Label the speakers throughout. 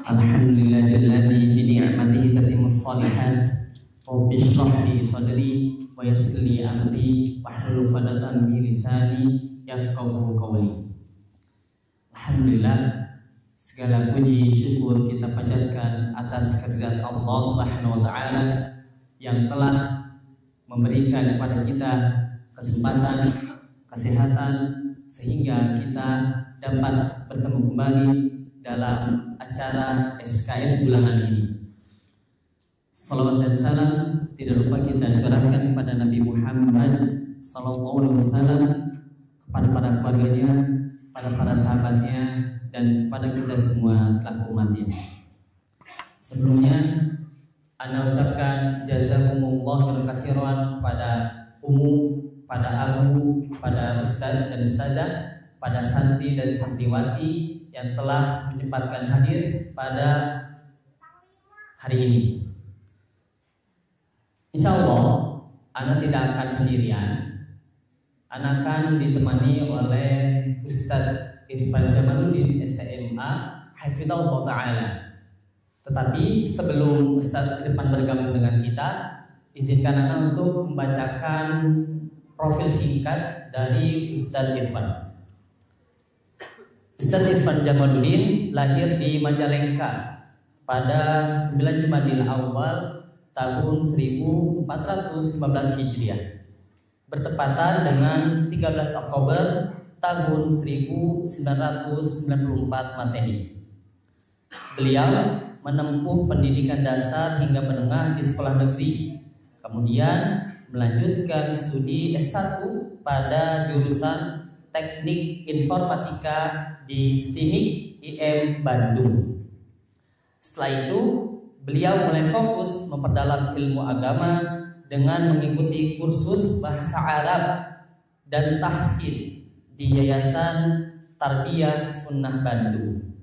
Speaker 1: Alhamdulillahilladzi bi ni'matihi tatimmus shalihat. Rabbi shrah li sadri wa yassir li amri wahlul 'uqdatam min lisani yafqahu qawli. Alhamdulillah, segala puji syukur kita panjatkan atas kehadirat Allah Subhanahu wa taala yang telah memberikan kepada kita kesempatan, kesehatan sehingga kita dapat bertemu kembali dalam acara SKS bulanan ini. Salawat dan salam tidak lupa kita curahkan kepada Nabi Muhammad SAW, kepada para keluarganya, pada para sahabatnya, dan kepada kita semua selaku umatnya. Sebelumnya, ana ucapkan jazakumullah khairan kepada Umu, pada Abu, pada Ustaz dan Ustazah, pada santri dan santriwati yang telah menyempatkan hadir pada hari ini. Insya Allah, ana tidak akan sendirian. Ana akan ditemani oleh Ustaz Irfan Jamaluddin STMA Hafizahullah Ta'ala. Tetapi sebelum Ustaz Irfan bergabung dengan kita, izinkan ana untuk membacakan profil singkat dari Ustaz Irfan. Ustaz Irfan Jamaluddin lahir di Majalengka pada 9 Jumadil Awal tahun 1415 Hijriah, bertepatan dengan 13 Oktober tahun 1994 Masehi. Beliau menempuh pendidikan dasar hingga menengah di sekolah negeri, kemudian melanjutkan studi S1 pada jurusan Teknik Informatika di STIMIK IM Bandung. Setelah itu, beliau mulai fokus memperdalam ilmu agama dengan mengikuti kursus bahasa Arab dan tahsin di Yayasan Tarbiyah Sunnah Bandung.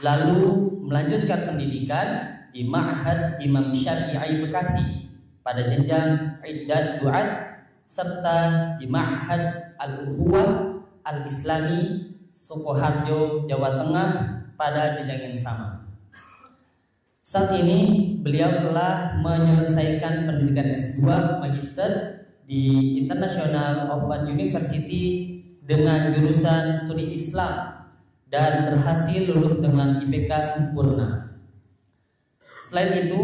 Speaker 1: Lalu melanjutkan pendidikan di Ma'had Imam Syafi'i Bekasi pada jenjang Iddad Du'at, serta di Ma'had Al-Ukhuwah Al-Islami Sukoharjo, Jawa Tengah pada jenjang yang sama. Saat ini beliau telah menyelesaikan pendidikan S2 Magister di International Open University dengan jurusan studi Islam dan berhasil lulus dengan IPK sempurna. Selain itu,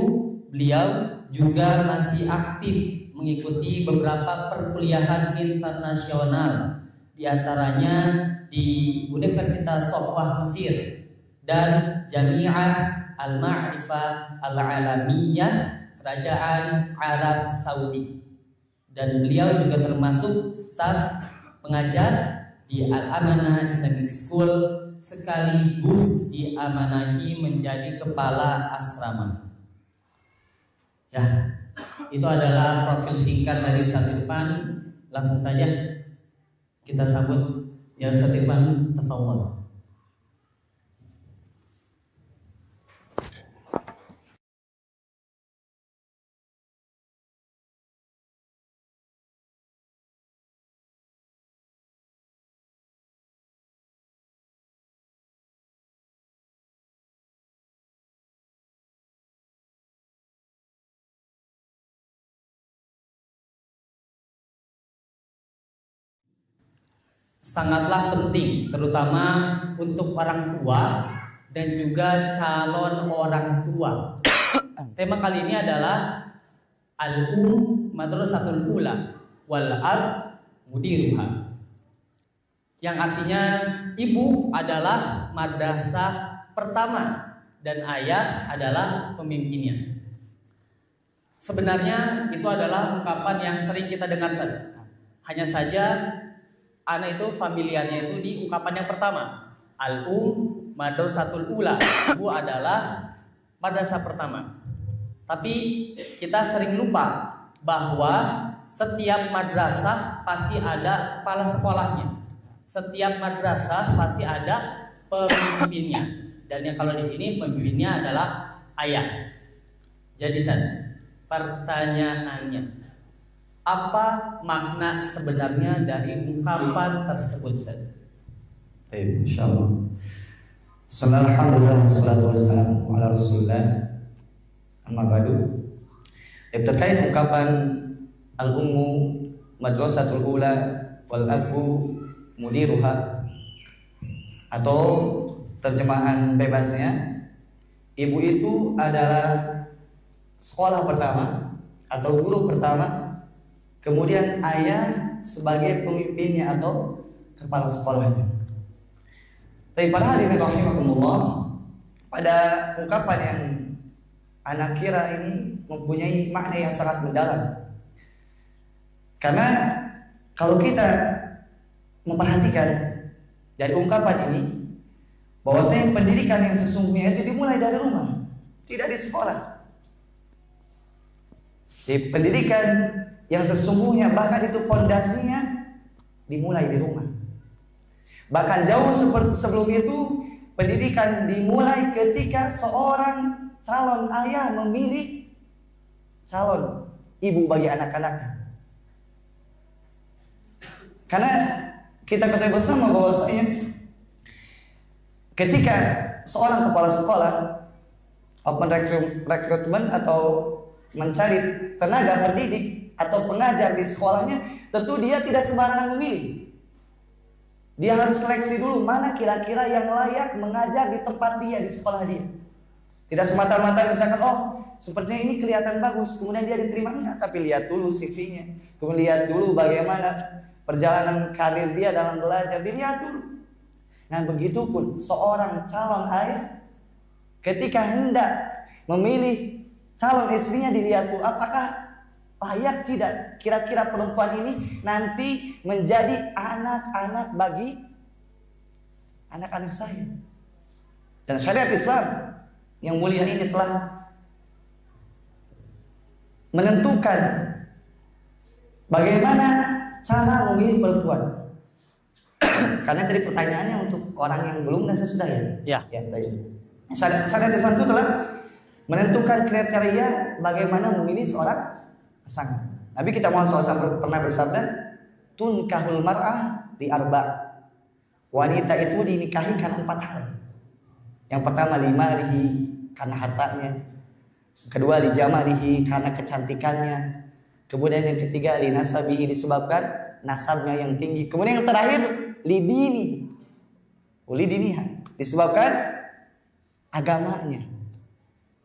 Speaker 1: beliau juga masih aktif mengikuti beberapa perkuliahan internasional, di antaranya di Universitas Sofwah Mesir dan Jami'ah Al-Ma'rifah Al-Alamiyah Kerajaan Arab Saudi. Dan beliau juga termasuk staf pengajar di Al-Amanah Islamic School, sekaligus diamanahi menjadi kepala asrama. Ya, itu adalah profil singkat dari Ustaz Irfan. Langsung saja kita sambut ya Ustaz Irfan, tafadhol. Sangatlah penting, terutama untuk orang tua dan juga calon orang tua. Tema kali ini adalah Madrasatul Ula wal Ab Mudiruha, yang artinya ibu adalah madrasah pertama dan ayah adalah pemimpinnya. Sebenarnya itu adalah ungkapan yang sering kita dengar saja. Hanya saja anak itu familiarnya itu di ungkapan yang pertama, Madrasatul Ula, ibu adalah madrasah pertama. Tapi kita sering lupa bahwa setiap madrasah pasti ada kepala sekolahnya, setiap madrasah pasti ada pemimpinnya, dan yang kalau di sini pemimpinnya adalah ayah. Jadi pertanyaannya, apa makna sebenarnya dari ungkapan tersebut?
Speaker 2: Baik, insyaallah. Alhamdulillah wassalatu wassalamu Rasulullah. Amma ba'du. Terkait ungkapan al-ummu madrasatul ula wal abu mudiruha, atau terjemahan bebasnya, ibu itu adalah sekolah pertama atau guru pertama, kemudian ayah sebagai pemimpinnya atau kepala sekolahnya. Tapi para hadirin rahimakumullah, pada ungkapan yang anak kira ini mempunyai makna yang sangat mendalam. Karena kalau kita memperhatikan dari ungkapan ini, bahwasanya pendidikan yang sesungguhnya itu dimulai dari rumah, tidak di sekolah. Di pendidikan yang sesungguhnya bahkan itu pondasinya dimulai di rumah. Bahkan jauh sebelum itu, pendidikan dimulai ketika seorang calon ayah memilih calon ibu bagi anak-anaknya. Karena kita ketahui bersama bahwasanya ketika seorang kepala sekolah open rekrutmen atau mencari tenaga pendidik atau pengajar di sekolahnya, tentu dia tidak sembarangan memilih. Dia harus seleksi dulu mana kira-kira yang layak mengajar di tempat dia, di sekolah dia. Tidak semata-mata misalkan, oh sepertinya ini kelihatan bagus, kemudian dia diterima, enggak, tapi lihat dulu CV-nya, kemudian lihat dulu bagaimana perjalanan karir dia dalam belajar, dilihat dulu. Nah begitupun seorang calon ayah ketika hendak memilih calon istrinya, dilihat dulu apakah layak tidak kira-kira perempuan ini nanti menjadi anak-anak bagi anak-anak saya. Dan syariat Islam yang mulia ini telah menentukan bagaimana cara memilih perempuan. Karena tadi pertanyaannya untuk orang yang belum dan sesudah ya. Ya tadi. Syariat Islam itu telah menentukan kriteria bagaimana memilih seorang pasangan. Nabi kita Muhammad SAW pernah bersabda, tunkahul mar'ah di arba. Wanita itu dinikahi karena 4 hal. Yang pertama limarihi, karena hartanya. Kedua lijamalihi, karena kecantikannya. Kemudian yang ketiga linasabihi, disebabkan nasabnya yang tinggi. Kemudian yang terakhir lidini, lidiniha, disebabkan agamanya.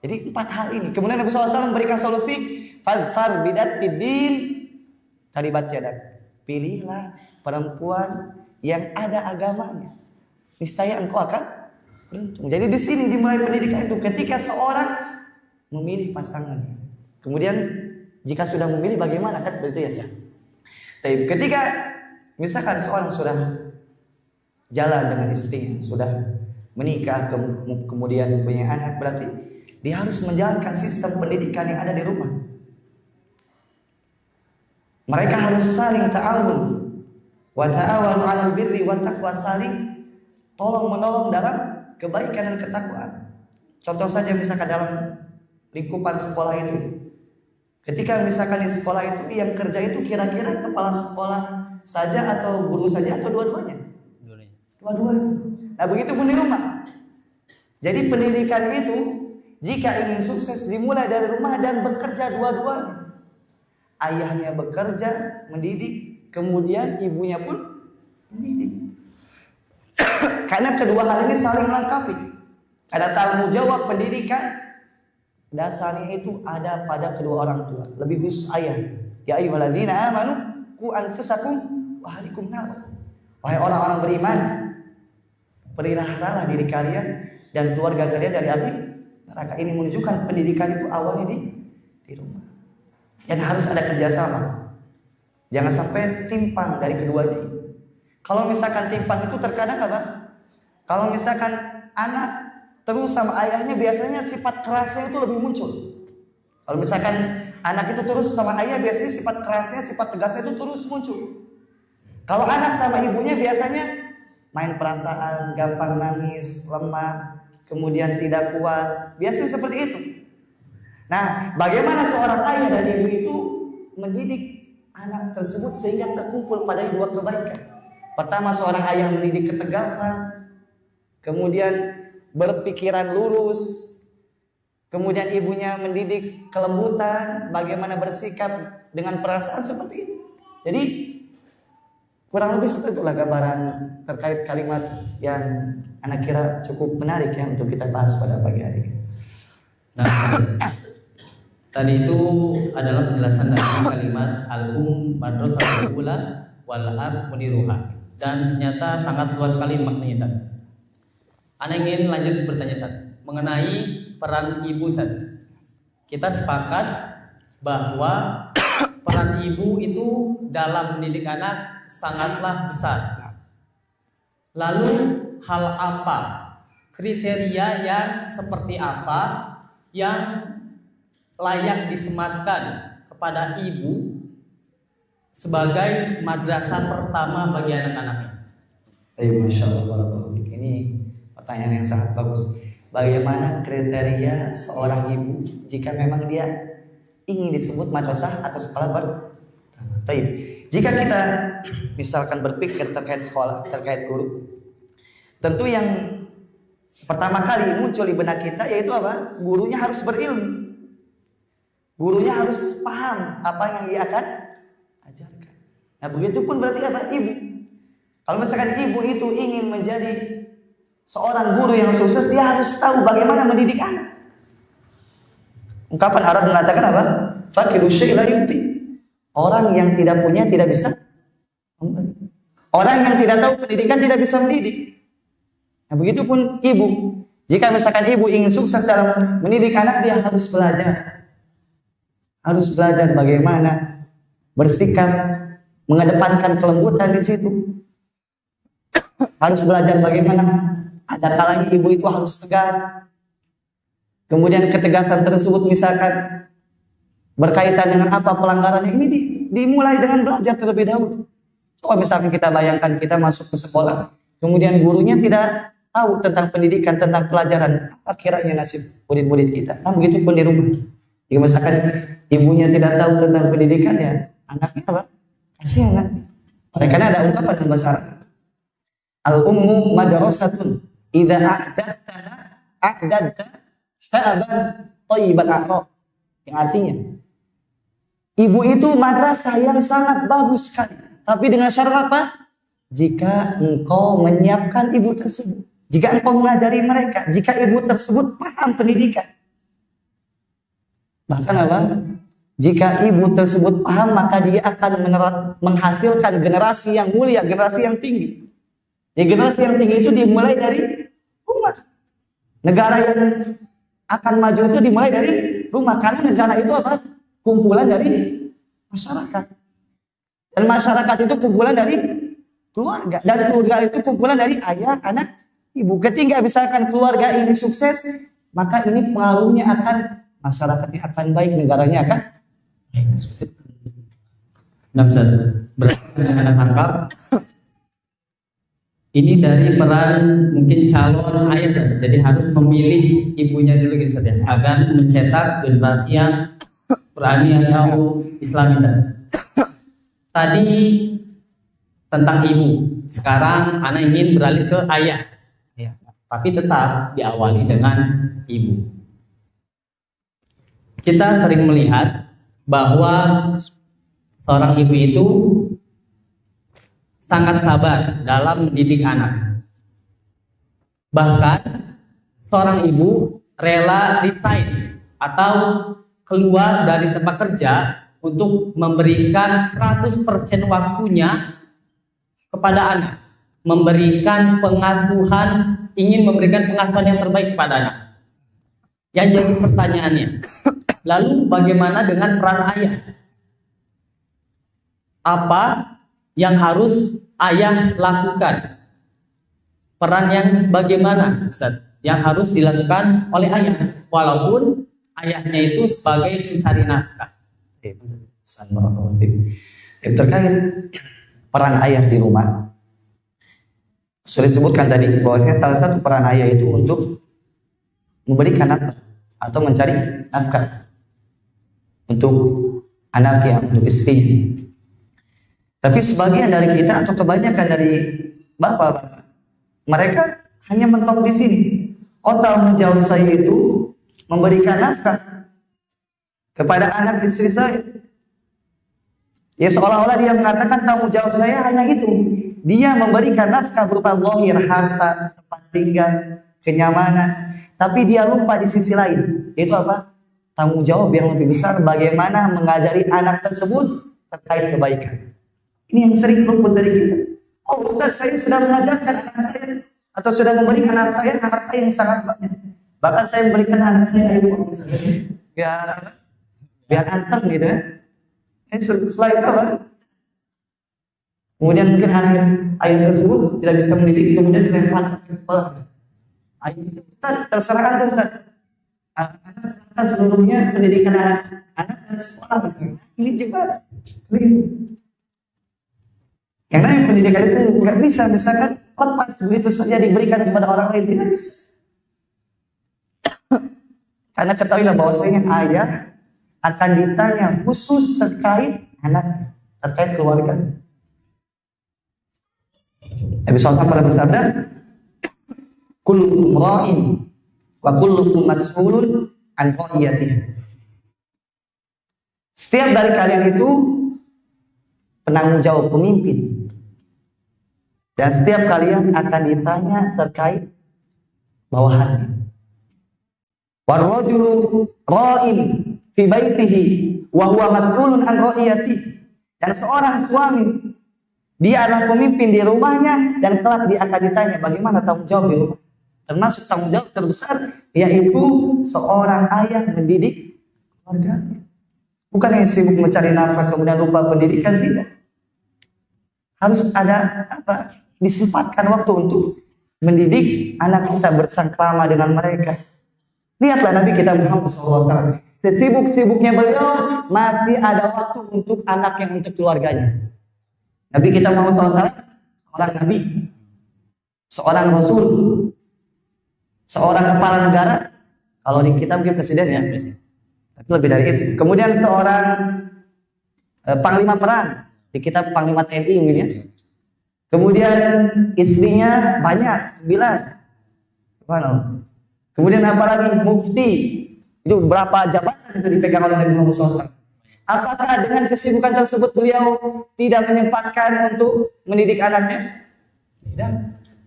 Speaker 2: Jadi 4 hal ini. Kemudian Nabi SAW memberikan solusi, fadfar bidatidin taribat yadak. Pilihlah perempuan yang ada agamanya, niscaya engkau akan beruntung. Jadi di sini dimulai pendidikan itu ketika seorang memilih pasangannya. Kemudian jika sudah memilih bagaimana, kan seperti itu ya. Tapi ketika misalkan seorang sudah jalan dengan istrinya, sudah menikah, kemudian punya anak, berarti dia harus menjalankan sistem pendidikan yang ada di rumah. Mereka harus saling ta'awun, wa ta'awanu 'alal birri wa taqwa, saling tolong menolong dalam kebaikan dan ketakwaan. Contoh saja misalkan dalam lingkupan sekolah itu, ketika misalkan di sekolah itu yang kerja itu kira-kira kepala sekolah saja atau guru saja atau dua-duanya? Dua-duanya. Nah begitu pun di rumah. Jadi pendidikan itu jika ingin sukses dimulai dari rumah dan bekerja dua-duanya. Ayahnya bekerja, mendidik, kemudian ibunya pun mendidik. Karena kedua hal ini saling melengkapi. Ada tanggung jawab pendidikan, dasarnya itu ada pada kedua orang tua. Lebih khusus ayah. Ya ayyuhalladzina amanu qu anfusakum wa ahlikum nar. Wahai orang-orang beriman, peliharalah diri kalian dan keluarga kalian dari api neraka. Ini menunjukkan pendidikan itu awalnya di rumah. Dan harus ada kerjasama. Jangan sampai timpang dari keduanya. Kalau misalkan timpang itu terkadang apa? Kalau misalkan anak terus sama ayahnya, biasanya sifat kerasnya itu lebih muncul. Kalau misalkan anak itu terus sama ayah, biasanya sifat kerasnya, sifat tegasnya itu terus muncul. Kalau anak sama ibunya biasanya main perasaan, gampang nangis, lemah, kemudian tidak kuat. Biasanya seperti itu. Nah, bagaimana seorang ayah dan ibu itu mendidik anak tersebut sehingga terkumpul pada dua kebaikan. Pertama, seorang ayah mendidik ketegasan, kemudian berpikiran lurus, Kemudian ibunya mendidik kelembutan, bagaimana bersikap dengan perasaan seperti itu. Jadi kurang lebih seperti itulah gambaran terkait kalimat yang anak kira cukup menarik ya untuk kita bahas pada pagi hari ini.
Speaker 1: Nah, tadi itu adalah penjelasan dari kalimat madrasatul ula wal ab muniruha, dan ternyata sangat luas sekali maknanya, Ustaz. Ana ingin lanjut bertanya, Ustaz, mengenai peran ibu, Ustaz. Kita sepakat bahwa peran ibu itu dalam mendidik anak sangatlah besar. Lalu hal apa, kriteria yang seperti apa yang layak disematkan kepada ibu sebagai madrasah pertama bagi anak-anaknya?
Speaker 2: Masya Allah, ini pertanyaan yang sangat bagus. Bagaimana kriteria seorang ibu jika memang dia ingin disebut madrasah atau sekolah pertama? Jika kita misalkan berpikir terkait sekolah, terkait guru, tentu yang pertama kali muncul di benak kita yaitu apa? Gurunya harus berilmu. Gurunya harus paham apa yang dia akan ajarkan. Nah, begitu pun berarti apa? Ibu. Kalau misalkan ibu itu ingin menjadi seorang guru yang sukses, dia harus tahu bagaimana mendidik anak. Ungkapan Arab mengatakan apa? Faqidu syai' la yu'ti. Orang yang tidak punya tidak bisa memberi. Orang yang tidak tahu pendidikan tidak bisa mendidik. Nah, begitu pun ibu. Jika misalkan ibu ingin sukses dalam mendidik anak, dia harus belajar. Harus belajar bagaimana bersikap, mengedepankan kelembutan di situ. Harus belajar bagaimana ada kalanya ibu itu harus tegas. Kemudian ketegasan tersebut misalkan berkaitan dengan apa pelanggaran ini dimulai dengan belajar terlebih dahulu. Coba misalkan kita bayangkan kita masuk ke sekolah, kemudian gurunya tidak tahu tentang pendidikan, tentang pelajaran, apa kiranya nasib murid-murid kita. Nah, begitu pun di rumah. Jika misalkan ibunya tidak tahu tentang pendidikan, ya anaknya apa? Kasihan kan? Oleh karena ada ungkapan dalam bahasa Arab, al-ummu madrasatun idza a'dadta sya'ban thayyiban a'raq. Yang artinya ibu itu madrasah yang sangat bagus sekali. Tapi dengan syarat apa? Jika engkau menyiapkan ibu tersebut, jika engkau mengajari mereka, jika ibu tersebut paham pendidikan. Bahkan apa? Jika ibu tersebut paham, maka dia akan menghasilkan generasi yang mulia, generasi yang tinggi. Ya, generasi yang tinggi itu dimulai dari rumah. Negara yang akan maju itu dimulai dari rumah. Karena negara itu apa? Kumpulan dari masyarakat. Dan masyarakat itu kumpulan dari keluarga. Dan keluarga itu kumpulan dari ayah, anak, ibu. Ketika misalkan keluarga ini sukses, maka ini pengaruhnya akan masyarakatnya akan baik, negaranya akan baik.
Speaker 1: Nah, berarti Anda tangkap ini dari peran mungkin calon ayah, jadi harus memilih ibunya dulu gitu saja, agar mencetak generasi yang berani atau Islami. Tadi tentang ibu, sekarang anak ingin beralih ke ayah, ya, tapi tetap diawali dengan ibu. Kita sering melihat bahwa seorang ibu itu sangat sabar dalam mendidik anak. Bahkan seorang ibu rela resign atau keluar dari tempat kerja untuk memberikan 100% waktunya kepada anak, memberikan pengasuhan, ingin memberikan pengasuhan yang terbaik kepada anak. Yang jadi pertanyaannya, lalu bagaimana dengan peran ayah? Apa yang harus ayah lakukan? Peran yang bagaimana, Ustaz, yang harus dilakukan oleh ayah, walaupun ayahnya itu sebagai pencari nafkah?
Speaker 2: Terkait peran ayah di rumah, sudah disebutkan tadi bahwasanya salah satu peran ayah itu untuk memberikan nafkah atau mencari nafkah untuk anaknya, untuk istri. Tapi sebagian dari kita atau kebanyakan dari bapak-bapak, mereka hanya mentok di sini. Oh, tanggung jawab saya itu memberikan nafkah kepada anak istri saya. Ya seolah-olah dia mengatakan tanggung jawab saya hanya itu. Dia memberikan nafkah berupa zahir, harta, tempat tinggal, kenyamanan. Tapi dia lupa di sisi lain. Itu apa? Tanggung jawab yang lebih besar bagaimana mengajari anak tersebut terkait kebaikan. Ini yang sering luput dari kita. Oh Ustaz, saya sudah mengajarkan anak saya atau sudah memberikan anak saya harta yang sangat banyak. Bahkan saya memberikan anak saya iPhone misalnya. Biar anteng gitu ya. Setelah itu apa? Kemudian mungkin ayah tersebut tidak bisa mendidik, kemudian dilempar ke sekolah. Ayah Ustaz, terserah Anda Ustaz. Anda serahkan seluruhnya pendidikan anak dan sekolah misalnya. Ini juga keliru. Karena yang pendidikan itu nggak bisa misalkan lepas begitu saja diberikan kepada orang lain, tidak bisa. Karena ketahuilah bahwasanya ayah akan ditanya khusus terkait anak, terkait keluarga. Nabi SAW pernah bersabda, kullukum ra'in wa kullukum mas'ulun an ra'iyatihi. Setiap dari kalian itu penanggung jawab, pemimpin. Dan setiap kalian akan ditanya terkait bawahannya. Warrajulu ra'in fi baitihi wa huwa mas'ulun an ra'iyatihi. Dan seorang suami, dia adalah pemimpin di rumahnya dan kelak dia akan ditanya bagaimana tanggung jawab di rumah. Termasuk tanggung jawab terbesar yaitu seorang ayah mendidik keluarganya. Bukan yang sibuk mencari nafkah kemudian lupa pendidikan, tidak. Harus ada apa? Disempatkan waktu untuk mendidik anak kita, bersama dengan mereka. Lihatlah Nabi kita Muhammad SAW. Sesibuk-sibuknya beliau masih ada waktu untuk anaknya, untuk keluarganya. Nabi kita Muhammad SAW seorang Nabi, seorang Rasul, seorang kepala negara. Kalau di kita mungkin presiden ya, tapi lebih dari itu. Kemudian seorang panglima perang, di kita panglima TNI mungkin ya. Kemudian istrinya banyak, 9. Subhanallah. Kemudian apalagi mufti. Itu berapa jabatan yang dipegang oleh Nabi Muhammad SAW. Apakah dengan kesibukan tersebut beliau tidak menyempatkan untuk mendidik anaknya? Tidak.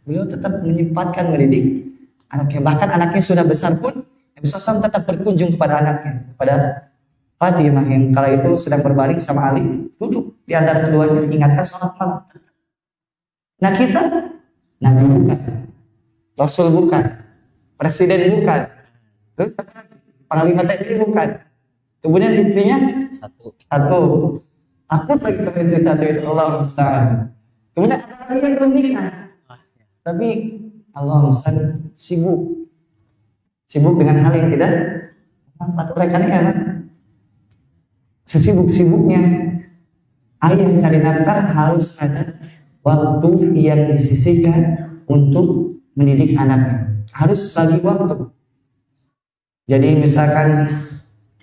Speaker 2: Beliau tetap menyempatkan mendidik anaknya. Bahkan anaknya sudah besar pun, Nabi SAW tetap berkunjung kepada anaknya. Kepada Fatimah yang kala itu sedang berbaring sama Ali. Duduk di antara keduanya, ingatkan sholat malam. Nah kita, Nabi bukan, Rasul bukan, Presiden bukan, terus Panglima TNI bukan. Kemudian istrinya satu. Takut lagi sama istri satu itu, Allah musta'an. Kemudian ada lagi yang belum nikah, tapi Allah musta'an sibuk dengan hal yang tidak patut mereka nikah. Sesibuk-sibuknya ayah cari nafkah harus ada waktu yang disisihkan untuk mendidik anaknya. Harus bagi waktu. Jadi misalkan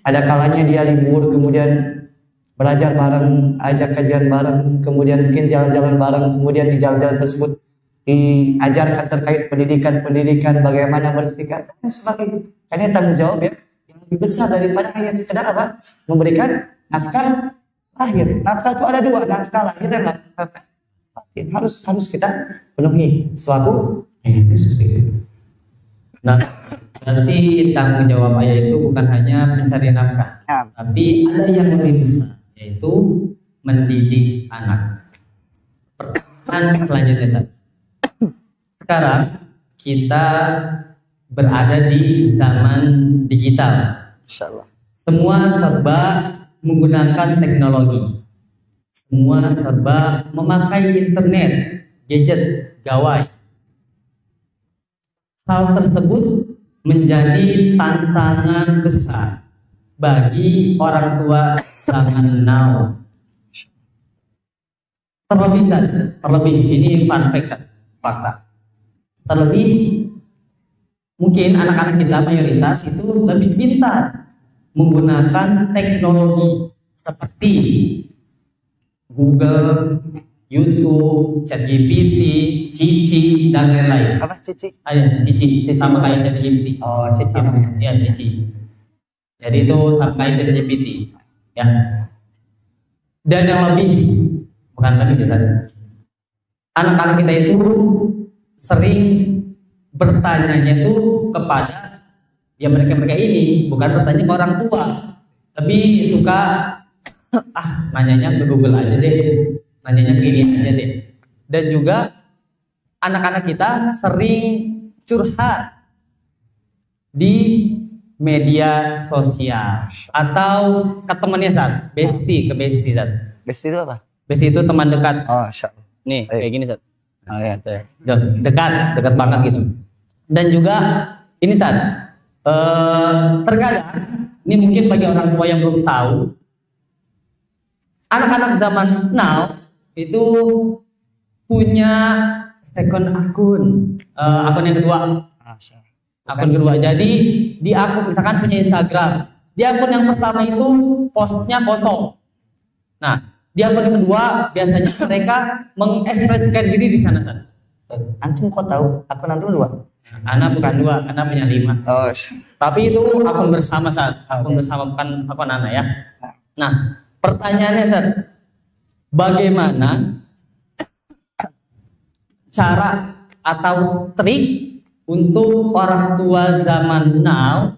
Speaker 2: ada kalanya dia libur, kemudian belajar bareng, ajak kajian bareng, kemudian mungkin jalan-jalan bareng, kemudian di jalan-jalan tersebut diajarkan terkait pendidikan, bagaimana bersikap dan sebagainya. Karena tanggung jawab ya yang lebih besar daripada hanya sekedar apa? Memberikan nafkah lahir. Nafkah itu ada 2, nafkah lahir dan nafkah batin. Harus kita penuhi selaku seperti itu.
Speaker 1: Nah, berarti tanggung jawab ayah itu bukan hanya mencari nafkah, tapi ada yang lebih besar, yaitu mendidik anak. Pertanyaan selanjutnya, sekarang kita berada di zaman digital.
Speaker 2: Insyaallah.
Speaker 1: Semua serba menggunakan teknologi. Semua serba memakai internet, gadget, gawai. Hal tersebut menjadi tantangan besar bagi orang tua zaman now. Terlebih ini fun fact, fakta. Terlebih mungkin anak-anak kita mayoritas itu lebih pintar menggunakan teknologi seperti Google, YouTube, ChatGPT, Cici, dan lain-lain.
Speaker 2: Apa Cici?
Speaker 1: Cici, sama kayak ChatGPT.
Speaker 2: Oh, Cici namanya.
Speaker 1: Ya, Cici. Jadi itu sama kayak ChatGPT. Ya. Dan yang lebih, bukan lebih sih, anak-anak kita itu sering bertanyanya tuh kepada ya mereka ini, bukan bertanya ke orang tua. Lebih suka nanyanya ke Google aja deh, nanyanya ke ini aja deh. Dan juga anak-anak kita sering curhat di media sosial atau ke temannya Zat, ke bestie Zat.
Speaker 2: Bestie itu apa?
Speaker 1: Bestie itu teman dekat.
Speaker 2: Oh,
Speaker 1: nih kayak gini Zat.
Speaker 2: Oh ya,
Speaker 1: dekat banget gitu. Dan juga ini Zat, terkadang ini mungkin bagi orang tua yang belum tahu, anak-anak zaman now itu punya second akun yang kedua. Akun kedua. Jadi di akun misalkan punya Instagram, di akun yang pertama itu postnya kosong. Nah, di akun yang kedua biasanya mereka mengekspresikan diri di sana.
Speaker 2: Antum kok tahu? Akun antum 2?
Speaker 1: Ana bukan 2, Ana punya 5.
Speaker 2: Oh.
Speaker 1: Tapi itu akun bersama akun bersama bukan akun Ana ya. Nah, pertanyaannya bagaimana cara atau trik untuk orang tua zaman now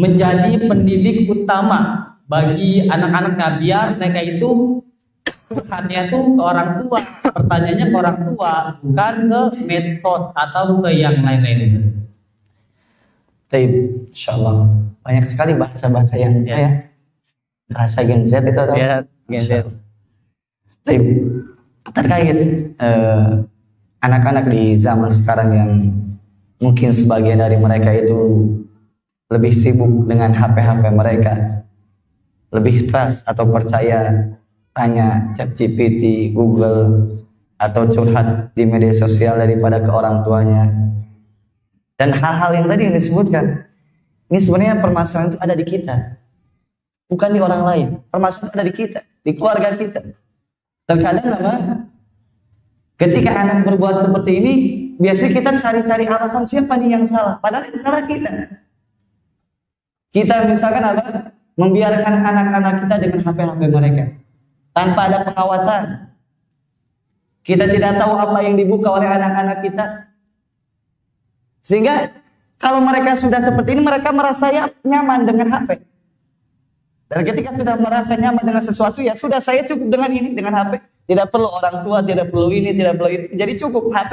Speaker 1: menjadi pendidik utama bagi anak-anak biar mereka itu curhatnya tuh ke orang tua, pertanyaannya ke orang tua, bukan ke medsos atau ke yang lain-lain.
Speaker 2: Insyaallah banyak sekali bahasa-bahasa yang bahasa Gen Z itu atau
Speaker 1: Gen Z.
Speaker 2: Terkait anak-anak di zaman sekarang yang mungkin sebagian dari mereka itu lebih sibuk dengan HP-HP mereka, lebih trust atau percaya tanya ChatGPT, Google, atau curhat di media sosial daripada ke orang tuanya. Dan hal-hal yang tadi yang disebutkan, ini sebenarnya permasalahan itu ada di kita, bukan di orang lain. Permasalahan ada di kita, di keluarga kita. Terkadang apa? Ketika anak berbuat seperti ini, biasanya kita cari-cari alasan siapa nih yang salah. Padahal yang salah kita. Kita misalkan apa? Membiarkan anak-anak kita dengan HP-HP mereka tanpa ada pengawasan. Kita tidak tahu apa yang dibuka oleh anak-anak kita. Sehingga kalau mereka sudah seperti ini, mereka merasa nyaman dengan HP. Dan ketika sudah merasa nyaman dengan sesuatu, ya sudah, saya cukup dengan ini, dengan HP. Tidak perlu orang tua, tidak perlu ini, tidak perlu itu. Jadi cukup HP.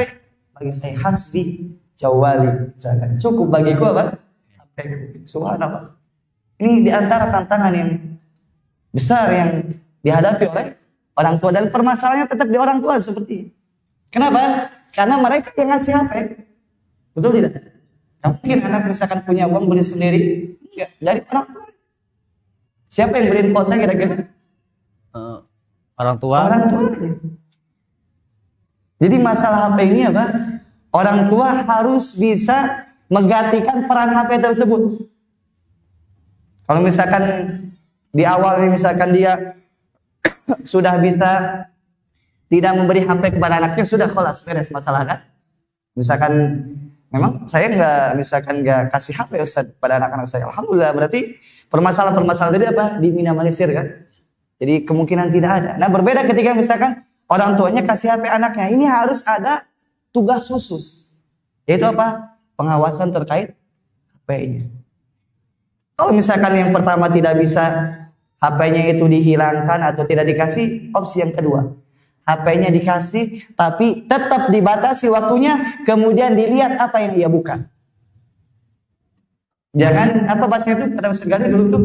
Speaker 2: Bagi saya hasbi jawali. Cukup bagiku apa? HP. Subhanallah. Ini diantara tantangan yang besar yang dihadapi oleh orang tua, dan permasalahannya tetap di orang tua seperti ini. Kenapa? Karena mereka yang ngasih HP. Betul tidak? Nah, mungkin anak misalkan punya uang beli sendiri, enggak, dari orang tua. Siapa yang beliin kota kira-kira?
Speaker 1: Orang tua.
Speaker 2: Orang tua. Jadi masalah HP ini apa? Orang tua harus bisa menggantikan peran HP tersebut. Kalau misalkan di awal misalkan dia sudah bisa tidak memberi HP kepada anaknya, sudah kelas beres masalah kan? Misalkan memang saya nggak kasih HP Ustaz pada anak-anak saya, alhamdulillah, berarti permasalahan tadi apa? Diminimalisir kan? Jadi kemungkinan tidak ada. Nah, berbeda ketika misalkan orang tuanya kasih HP anaknya, ini harus ada tugas khusus, yaitu apa? Pengawasan terkait HP-nya. Kalau misalkan yang pertama tidak bisa, HP-nya itu dihilangkan atau tidak dikasih, opsi yang kedua, HP-nya dikasih tapi tetap dibatasi waktunya, kemudian dilihat apa yang dia buka. Jangan apa bahasanya itu, kata Ustaz Gani dulu tuh,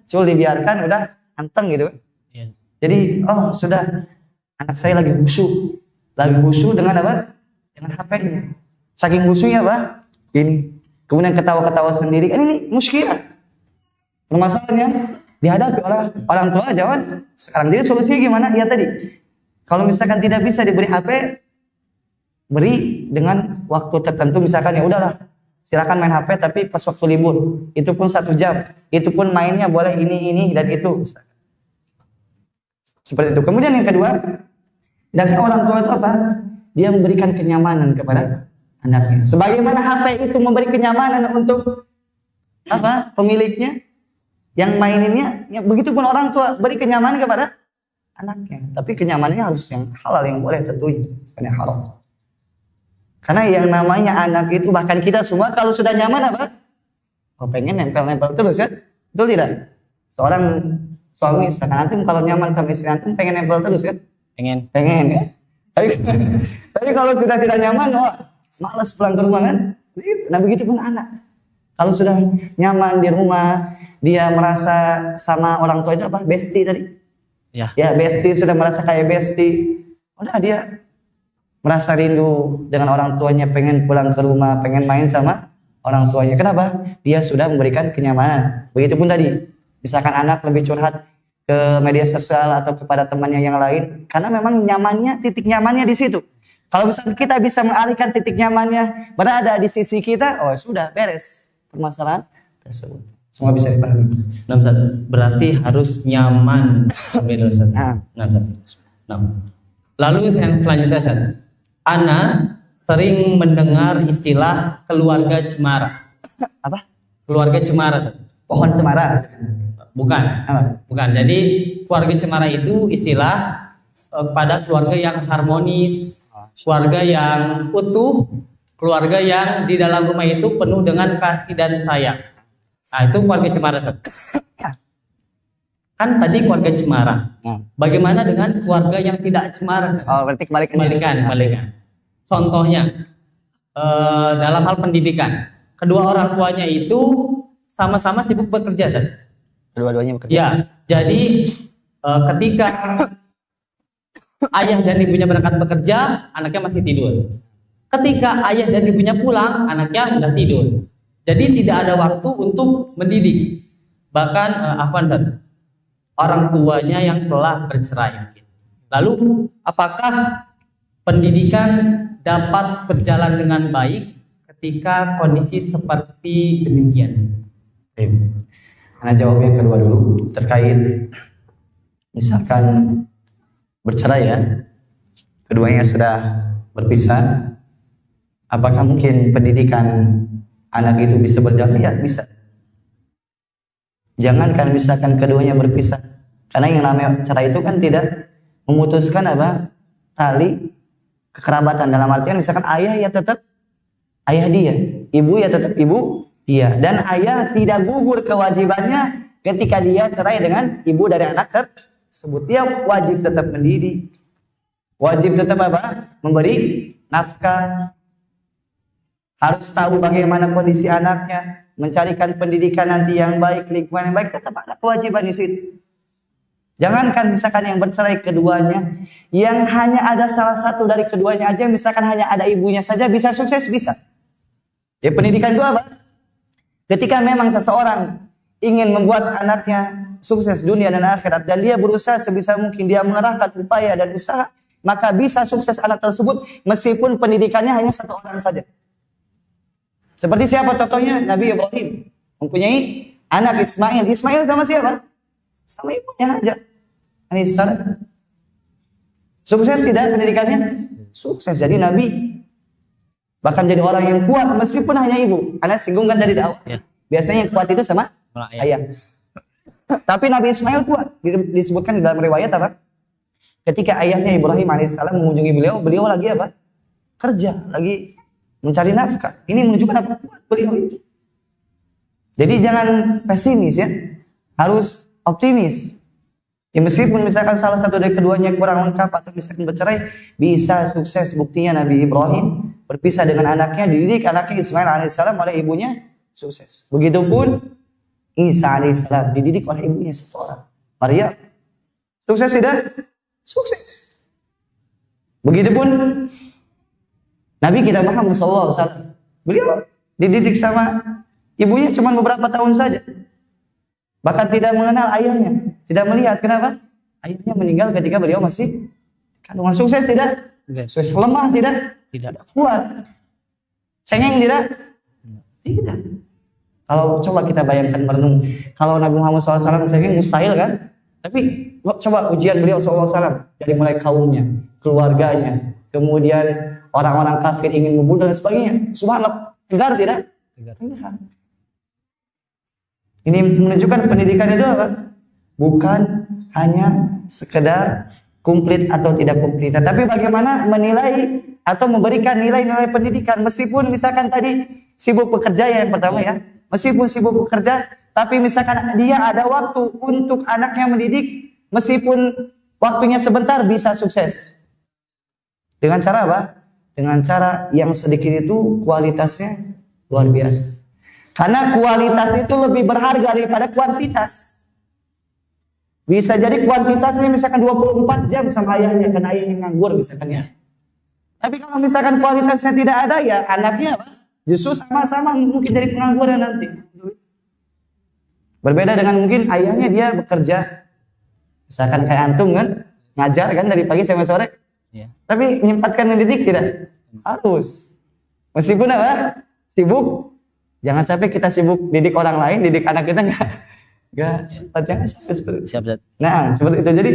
Speaker 2: cul dibiarkan udah anteng gitu.
Speaker 1: Yeah.
Speaker 2: Jadi sudah, anak saya lagi khusyuk dengan apa? Dengan HP-nya. Saking khusyuknya apa? Ini. Kemudian ketawa-ketawa sendiri. Ini muskilah. Permasalahannya dihadapi oleh orang tua. Jawab sekarang. Jadi solusinya gimana? Ya tadi, kalau misalkan tidak bisa diberi HP, beri dengan waktu tertentu. Misalkan ya udahlah, silakan main HP tapi pas waktu libur. Itu pun 1 jam. Itu pun mainnya boleh ini dan itu. Seperti itu. Kemudian yang kedua, dan orang tua itu apa? Dia memberikan kenyamanan kepada anaknya. Sebagaimana HP itu memberi kenyamanan untuk apa? Pemiliknya, yang maininnya, ya begitupun orang tua beri kenyamanan kepada anaknya. Tapi kenyamanannya harus yang halal, yang boleh tentunya, bukan yang haram. Karena yang namanya anak itu, bahkan kita semua kalau sudah nyaman apa? Oh, pengen nempel-nempel terus ya? Betul tidak? Seorang suami sekarang kalau nyaman sama istri antum pengen nempel terus kan? Pengen ya. Tapi kalau sudah tidak nyaman, malas pulang ke rumah kan? Nah begitu pun anak. Kalau sudah nyaman di rumah, dia merasa sama orang tua itu apa? Bestie tadi. Ya bestie, sudah merasa kayak bestie. Udah dia merasa rindu dengan orang tuanya, pengen pulang ke rumah, pengen main sama orang tuanya. Kenapa? Dia sudah memberikan kenyamanan. Begitupun tadi, misalkan anak lebih curhat ke media sosial atau kepada temannya yang lain, karena memang nyamannya, titik nyamannya di situ. Kalau misalnya kita bisa mengalihkan titik nyamannya berada di sisi kita, oh sudah beres permasalahan tersebut. Semua bisa dipahami.
Speaker 1: Nah, Ustaz, berarti harus nyaman. Lalu yang selanjutnya, Ustaz, Ana sering mendengar istilah keluarga cemara.
Speaker 2: Apa?
Speaker 1: Keluarga cemara, Ustaz.
Speaker 2: Pohon cemara.
Speaker 1: Bukan. Bukan. Jadi keluarga cemara itu istilah pada keluarga yang harmonis, keluarga yang utuh, keluarga yang di dalam rumah itu penuh dengan kasih dan sayang. Nah, itu keluarga cemara. Kan tadi keluarga cemara. Bagaimana dengan keluarga yang tidak cemara?
Speaker 2: Oh, berarti kebalikan.
Speaker 1: Contohnya, dalam hal pendidikan, kedua orang tuanya itu sama-sama sibuk bekerja, Ustaz.
Speaker 2: Kedua-duanya bekerja.
Speaker 1: Ya, jadi ketika ayah dan ibunya berangkat bekerja, anaknya masih tidur. Ketika ayah dan ibunya pulang, anaknya sudah tidur. Jadi tidak ada waktu untuk mendidik. Bahkan orang tuanya yang telah bercerai. Lalu apakah pendidikan dapat berjalan dengan baik ketika kondisi seperti demikian?
Speaker 2: Karena jawab yang kedua dulu terkait misalkan bercerai ya, keduanya sudah berpisah, apakah mungkin pendidikan anak itu bisa berjalan? Ya bisa. Jangankan misalkan keduanya berpisah, karena yang namanya cerai itu kan tidak memutuskan apa? Tali kekerabatan, dalam artian misalkan ayah ya tetap ayah dia, ibu ya tetap ibu dia, dan ayah tidak gugur kewajibannya ketika dia cerai dengan ibu dari anak tersebut. Dia wajib tetap mendidik, wajib tetap apa? Memberi nafkah, harus tahu bagaimana kondisi anaknya, mencarikan pendidikan nanti yang baik, lingkungan yang baik, tetap ada kewajiban di situ. Jangankan misalkan yang bercerai keduanya, yang hanya ada salah satu dari keduanya aja, misalkan hanya ada ibunya saja bisa sukses, bisa. Ya pendidikan itu apa? Ketika memang seseorang ingin membuat anaknya sukses dunia dan akhirat, dan dia berusaha sebisa mungkin, dia mengerahkan upaya dan usaha, maka bisa sukses anak tersebut meskipun pendidikannya hanya satu orang saja. Seperti siapa contohnya? Nabi Ibrahim mempunyai anak Ismail. Ismail sama siapa? Sama ibunya aja. Alaihissalam. Sukses tidak pendidikannya? Sukses jadi Nabi. Bahkan jadi orang yang kuat meskipun hanya ibu. Anda singgungkan dari awal. Ya. Biasanya yang kuat itu sama ayah. Tapi Nabi Ismail kuat. Disebutkan di dalam riwayat apa? Ketika ayahnya Ibrahim alaihissalam mengunjungi beliau lagi apa? Kerja, lagi mencari nafkah. Ini menunjukkan apa? Kuat beliau itu. Jadi jangan pesimis ya. Harus optimis. Ya meskipun misalkan salah satu dari keduanya kurang lengkap atau misalkan bercerai, bisa sukses. Buktinya Nabi Ibrahim berpisah dengan anaknya, dididik anaknya Ismail alaihissalam oleh ibunya, sukses. Begitupun Isa alaihissalam dididik oleh ibunya seorang, Maria. Sukses tidak? Sukses. Begitupun Nabi kita Muhammad SAW, beliau dididik sama ibunya cuma beberapa tahun saja. Bahkan tidak mengenal ayahnya, tidak melihat. Kenapa? Ayahnya meninggal ketika beliau masih kandungan. Sukses tidak? Sukses. Lemah tidak? Tidak. Kuat. Cengeng tidak? Tidak. Kalau coba kita bayangkan merenung, kalau Nabi Muhammad SAW cengeng, mustahil kan? Tapi coba ujian beliau SAW dari mulai kaumnya, keluarganya, kemudian orang-orang kafir ingin membunuh dan sebagainya. Subhanallah, tegar tidak? Tegar. Ini menunjukkan pendidikan itu apa? Bukan hanya sekedar komplit atau tidak komplit, tapi bagaimana menilai atau memberikan nilai-nilai pendidikan. Meskipun misalkan tadi sibuk bekerja ya, yang pertama ya, meskipun sibuk bekerja, tapi misalkan dia ada waktu untuk anaknya mendidik, meskipun waktunya sebentar bisa sukses. Dengan cara apa? Dengan cara yang sedikit itu kualitasnya luar biasa. Karena kualitas itu lebih berharga daripada kuantitas. Bisa jadi kuantitasnya misalkan 24 jam sama ayahnya, karena ayahnya nganggur misalkan ya. Tapi kalau misalkan kualitasnya tidak ada, ya anaknya apa? Justru sama-sama mungkin jadi pengangguran nanti. Berbeda dengan mungkin ayahnya dia bekerja, misalkan kayak antum kan, ngajar kan dari pagi sampai sore. Ya. Tapi menyempatkan mendidik tidak? Harus. Meskipun apa? Sibuk. Jangan sampai kita sibuk didik orang lain, didik anak kita enggak sempat, jangan sampai seperti itu. Siap. Nah, seperti itu. Jadi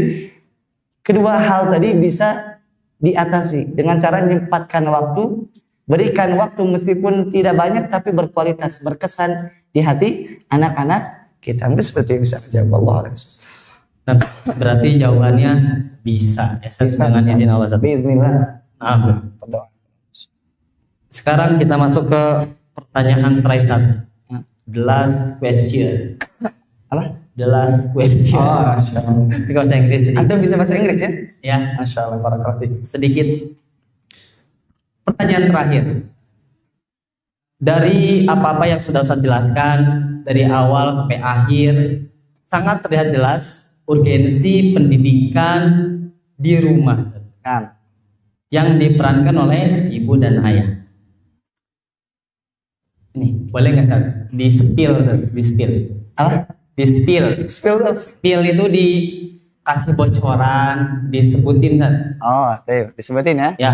Speaker 2: kedua hal tadi bisa diatasi dengan cara menyempatkan waktu, berikan waktu meskipun tidak banyak tapi berkualitas, berkesan di hati anak-anak kita. Itu seperti yang bisa dijawab Allah.
Speaker 1: Nah, berarti jawabannya bisa ya, dengan izin Allah.
Speaker 2: Bismillah.
Speaker 1: Sekarang kita masuk ke pertanyaan terakhir. The last question.
Speaker 2: Apa?
Speaker 1: The last question.
Speaker 2: Oh, Masya Allah.
Speaker 1: Itu bahasa Inggris.
Speaker 2: Antum bisa bahasa Inggris ya?
Speaker 1: Ya.
Speaker 2: Masya Allah, barakallahu.
Speaker 1: Sedikit pertanyaan terakhir. Dari apa-apa yang sudah saya jelaskan dari awal sampai akhir, sangat terlihat jelas urgensi pendidikan di rumah yang diperankan oleh ibu dan ayah. Ini boleh nggak Ustaz? Di spill.
Speaker 2: Apa?
Speaker 1: Di spill itu dikasih bocoran, disebutin Ustaz.
Speaker 2: Oh, disebutin ya?
Speaker 1: Ya,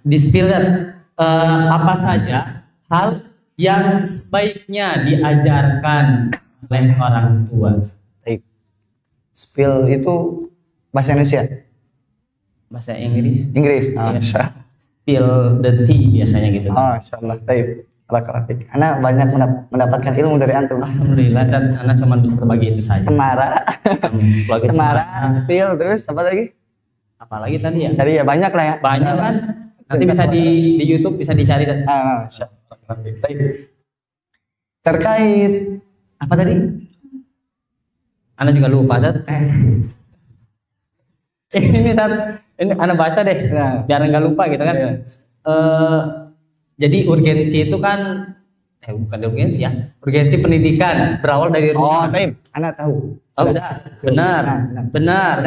Speaker 1: di spill apa saja hal yang sebaiknya diajarkan oleh orang tua.
Speaker 2: Spill itu bahasa Indonesia?
Speaker 1: Bahasa Inggris.
Speaker 2: Oh,
Speaker 1: ya. Spill the tea biasanya gitu.
Speaker 2: Oh, insyaallah. Baik. Anak banyak mendapatkan ilmu dari antum.
Speaker 1: Alhamdulillah, dan anak cuma bisa berbagi itu saja.
Speaker 2: Cemara, spill, terus apa lagi?
Speaker 1: Apalagi tadi ya?
Speaker 2: Tadi ya banyak lah ya.
Speaker 1: Banyak kan? Nanti bisa di YouTube bisa dicari.
Speaker 2: Terkait apa tadi?
Speaker 1: Anak juga lupa Zat. Ini Zat, ini anak baca deh, biar nggak lupa gitu kan. Jadi urgensi itu kan, bukan urgensi ya, urgensi pendidikan berawal dari rumah.
Speaker 2: Oh, baik, anak tahu.
Speaker 1: Oh, benar. Benar,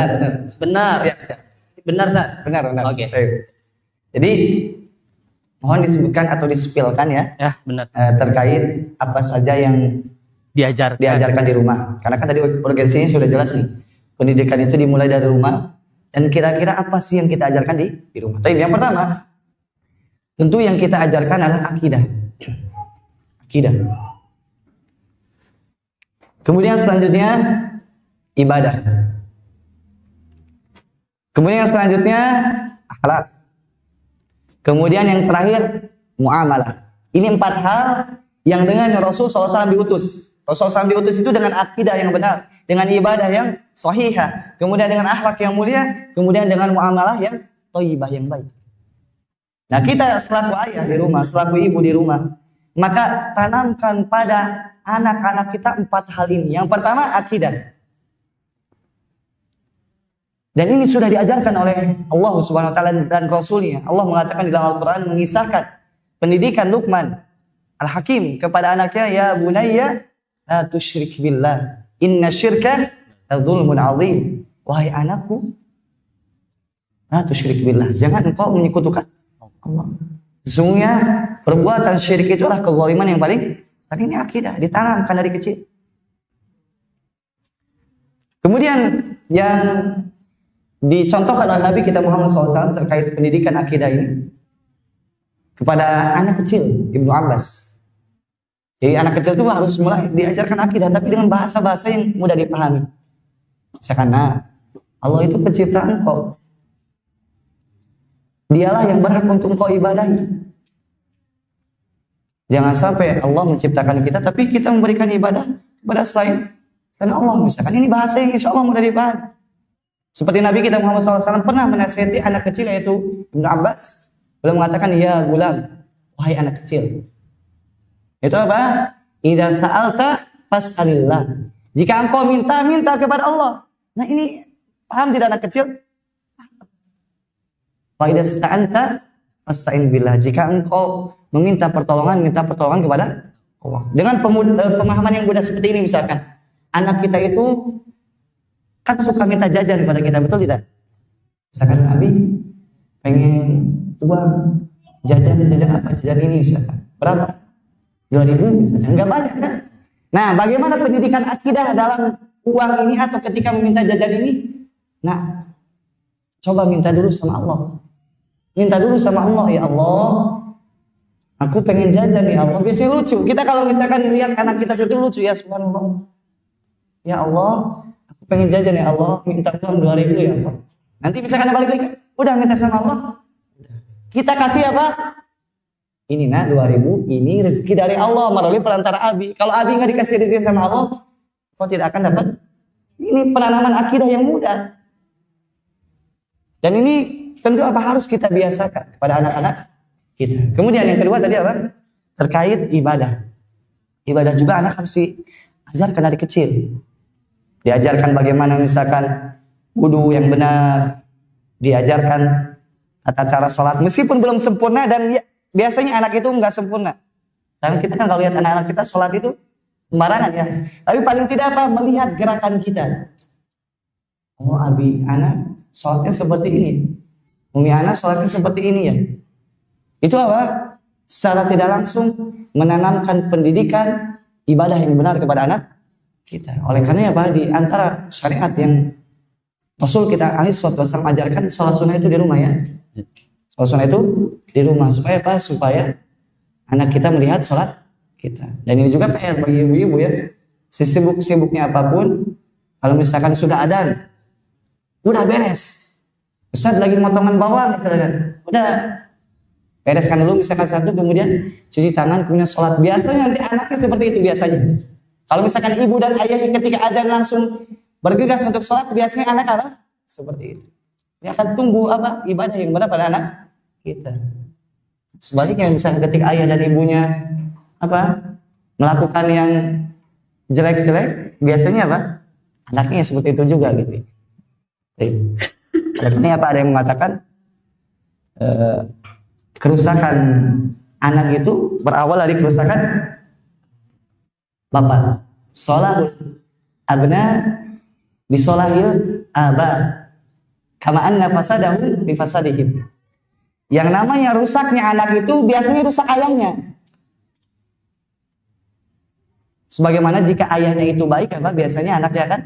Speaker 1: Zat. Benar.
Speaker 2: Oke. Jadi mohon disebutkan atau dispilkan ya.
Speaker 1: Ya, benar.
Speaker 2: Terkait apa saja yang diajarkan di rumah. Karena kan tadi urgensinya sudah jelas nih. Pendidikan itu dimulai dari rumah. Dan kira-kira apa sih yang kita ajarkan di rumah? Tapi yang pertama, tentu yang kita ajarkan adalah akidah. Kemudian selanjutnya ibadah. Kemudian selanjutnya akhlak. Kemudian yang terakhir muamalah. Ini 4 hal yang dengan Rasul SAW diutus. Rasul SAW diutus itu dengan akidah yang benar, dengan ibadah yang sahihah, kemudian dengan akhlak yang mulia, kemudian dengan muamalah yang thayyibah, yang baik. Nah, kita selaku ayah di rumah, selaku ibu di rumah, maka tanamkan pada anak-anak kita 4 hal ini. Yang pertama akidah. Dan ini sudah diajarkan oleh Allah Subhanahu wa taala dan Rasulnya. Allah mengatakan di dalam Al-Qur'an, mengisahkan pendidikan Luqman Al-Hakim kepada anaknya, ya bunayya la tusyrik billah inna syirka ladzulmun azim. Wahai anakku, la tusyrik billah, jangan engkau menyekutukan Allah. Sesungguhnya perbuatan syirik itulah kezaliman yang paling. Tapi ini akidah, ditanamkan dari kecil. Kemudian yang dicontohkan oleh Nabi kita Muhammad SAW terkait pendidikan akidah ini kepada anak kecil, Ibnu Abbas. Jadi anak kecil itu harus mulai diajarkan akidah, tapi dengan bahasa-bahasa yang mudah dipahami. Misalkan, Allah itu pencipta engkau. Dialah yang berhak untuk engkau ibadahi. Jangan sampai Allah menciptakan kita, tapi kita memberikan ibadah kepada selain Allah. Misalkan ini bahasa yang insya Allah mudah dipahami. Seperti Nabi kita Muhammad SAW pernah menasihati anak kecil, yaitu Ibnu Abbas. Beliau mengatakan, ya gulam, wahai anak kecil. Itu apa? Idza sa'alta fas'alillah. Jika engkau minta kepada Allah. Nah ini paham tidak anak kecil? Wa idza sta'anta fasta'in billah. Jika engkau minta pertolongan kepada Allah. Dengan pemahaman yang mudah seperti ini, misalkan anak kita itu kan suka minta jajan kepada kita, betul tidak? Misalkan Abi pengen uang jajan apa? Jajan ini misalkan. Berapa? 2.000 misalkan. Enggak banyak kan? Nah, bagaimana pendidikan akidah dalam uang ini atau ketika meminta jajan ini? Nah, coba minta dulu sama Allah. Minta dulu sama Allah, ya Allah, aku pengen jajan ya Allah. Biasanya lucu. Kita kalau misalkan lihat anak kita itu lucu, ya subhanallah. Ya Allah, aku pengen jajan ya Allah, minta uang 2.000 ya Allah. Nanti misalkan balik lagi, udah minta sama Allah. Kita kasih apa? Ini 2.000, ini rezeki dari Allah melalui perantara Abi. Kalau Abi nggak dikasih rezeki sama Allah, kau tidak akan dapat. Ini penanaman akidah yang mudah. Dan ini tentu harus kita biasakan pada anak-anak kita. Kemudian yang kedua tadi apa? Terkait ibadah. Ibadah juga anak harus diajarkan dari kecil. Diajarkan bagaimana misalkan wudu yang benar, diajarkan tata cara sholat meskipun belum sempurna, dan biasanya anak itu nggak sempurna. Dan kita kan kalau lihat anak-anak kita sholat itu sembarangan ya. Tapi paling tidak melihat gerakan kita. Oh Abi, anak sholatnya seperti ini. Umi anak sholatnya seperti ini ya. Itu apa? Secara tidak langsung menanamkan pendidikan ibadah yang benar kepada anak kita. Oleh karena apa? Di antara syariat yang Rasul kita alaihi wasallam ajarkan, sholat sunnah itu di rumah ya. Sholat sunnah itu di rumah supaya apa? Supaya anak kita melihat sholat kita. Dan ini juga PR bagi ibu-ibu ya. Sibuk-sibuknya apapun, kalau misalkan sudah adzan, udah beres. Ustaz lagi motongan bawang misalkan, udah bereskan dulu misalkan satu, kemudian cuci tangan, kemudian sholat. Biasanya nanti anaknya seperti itu biasanya. Kalau misalkan ibu dan ayahnya ketika adzan langsung bergegas untuk sholat, biasanya anak apa? Seperti itu. Dia akan tumbuh ibadah yang benar pada anak kita. Sebaliknya misalkan ketika ayah dan ibunya melakukan yang jelek-jelek, biasanya anaknya seperti itu juga gitu. Ini ada yang mengatakan kerusakan anak itu berawal dari kerusakan bapak. Sholahul abna bisolahil aba, kama anna fasadahu bifasadihim. Yang namanya rusaknya anak itu biasanya rusak ayahnya. Sebagaimana jika ayahnya itu baik, biasanya anaknya akan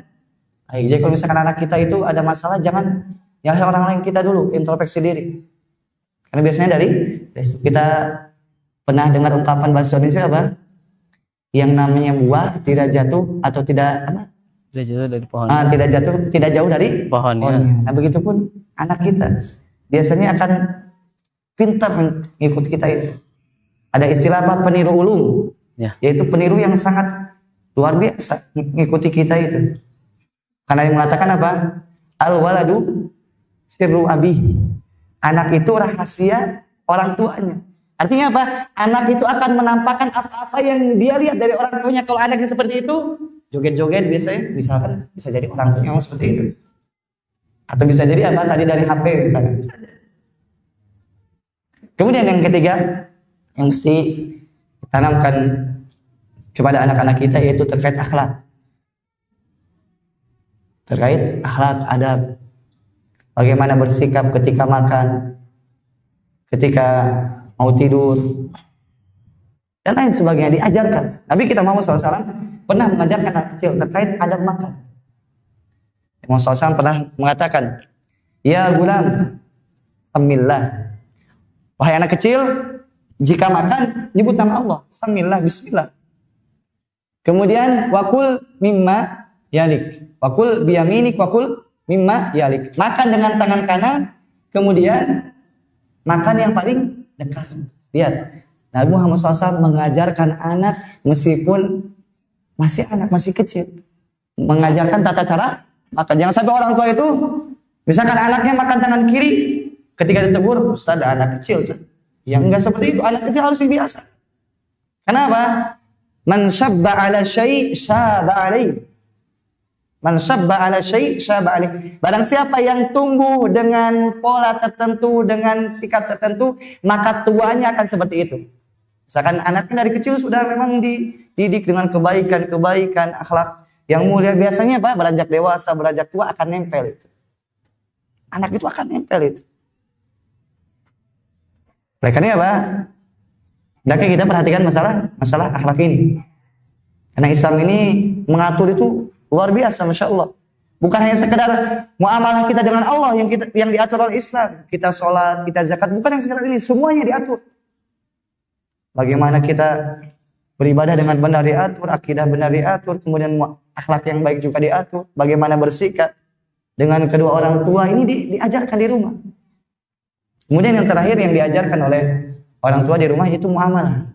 Speaker 2: baik. Jadi kalau misalkan anak kita itu ada masalah, jangan yang orang lain, kita dulu introspeksi diri. Karena biasanya dari kita pernah dengar ungkapan bahasa Indonesia yang namanya buah tidak jatuh atau tidak
Speaker 3: tidak jauh dari pohon.
Speaker 2: Tidak jauh dari pohon. Ya. Nah, begitupun anak kita biasanya akan pintar mengikuti kita itu. Ada istilah peniru ulung, ya. Yaitu peniru yang sangat luar biasa mengikuti kita itu. Karena yang mengatakan al waladu sirru abi. Anak itu rahasia orang tuanya. Artinya anak itu akan menampakkan apa-apa yang dia lihat dari orang tuanya. Kalau anaknya seperti itu, joget-joget biasanya, misalkan bisa jadi orang tuanya seperti itu. Atau bisa jadi tadi dari HP misalkan. Kemudian yang ketiga yang mesti ditanamkan kepada anak-anak kita yaitu terkait akhlak. Terkait akhlak, adab. Bagaimana bersikap ketika makan, ketika mau tidur, dan lain sebagainya diajarkan. Nabi kita Muhammad SAW pernah mengajarkan anak kecil terkait adab makan. Muhammad SAW pernah mengatakan, ya gulam, samillah. Wahai anak kecil, jika makan, nyebut nama Allah. Samillah, bismillah. Kemudian, wakul mimma yalik. Wakul biyaminik wakul mimma yalik. Makan dengan tangan kanan, kemudian makan yang paling dekat. Lihat, Nabi Muhammad SAW mengajarkan anak meskipun masih anak, masih kecil. Mengajarkan tata cara makan. Jangan sampai orang tua itu, misalkan anaknya makan tangan kiri, ketika ditegur, Ustaz ada anak kecil. Ya enggak seperti itu, anak kecil harus biasa. Kenapa? Man syabba ala syai' syaba alaih. Man syabba ala syai' syaba alaih. Barang siapa yang tumbuh dengan pola tertentu, dengan sikap tertentu, maka tuanya akan seperti itu. Misalkan anaknya dari kecil sudah memang dididik dengan kebaikan, akhlak yang mulia, biasanya apa? Beranjak dewasa, beranjak tua akan nempel itu. Anak itu akan nempel itu. Oleh karena apa? Hendaknya kita perhatikan masalah akhlak ini. Karena Islam ini mengatur itu luar biasa, Masya Allah. Bukan hanya sekedar muamalah kita dengan Allah yang diatur oleh Islam. Kita sholat, kita zakat, bukan yang sekedar ini. Semuanya diatur. Bagaimana kita beribadah dengan benar diatur, akidah benar diatur, kemudian akhlak yang baik juga diatur. Bagaimana bersikap dengan kedua orang tua ini diajarkan di rumah. Kemudian yang terakhir yang diajarkan oleh orang tua di rumah itu muamalah.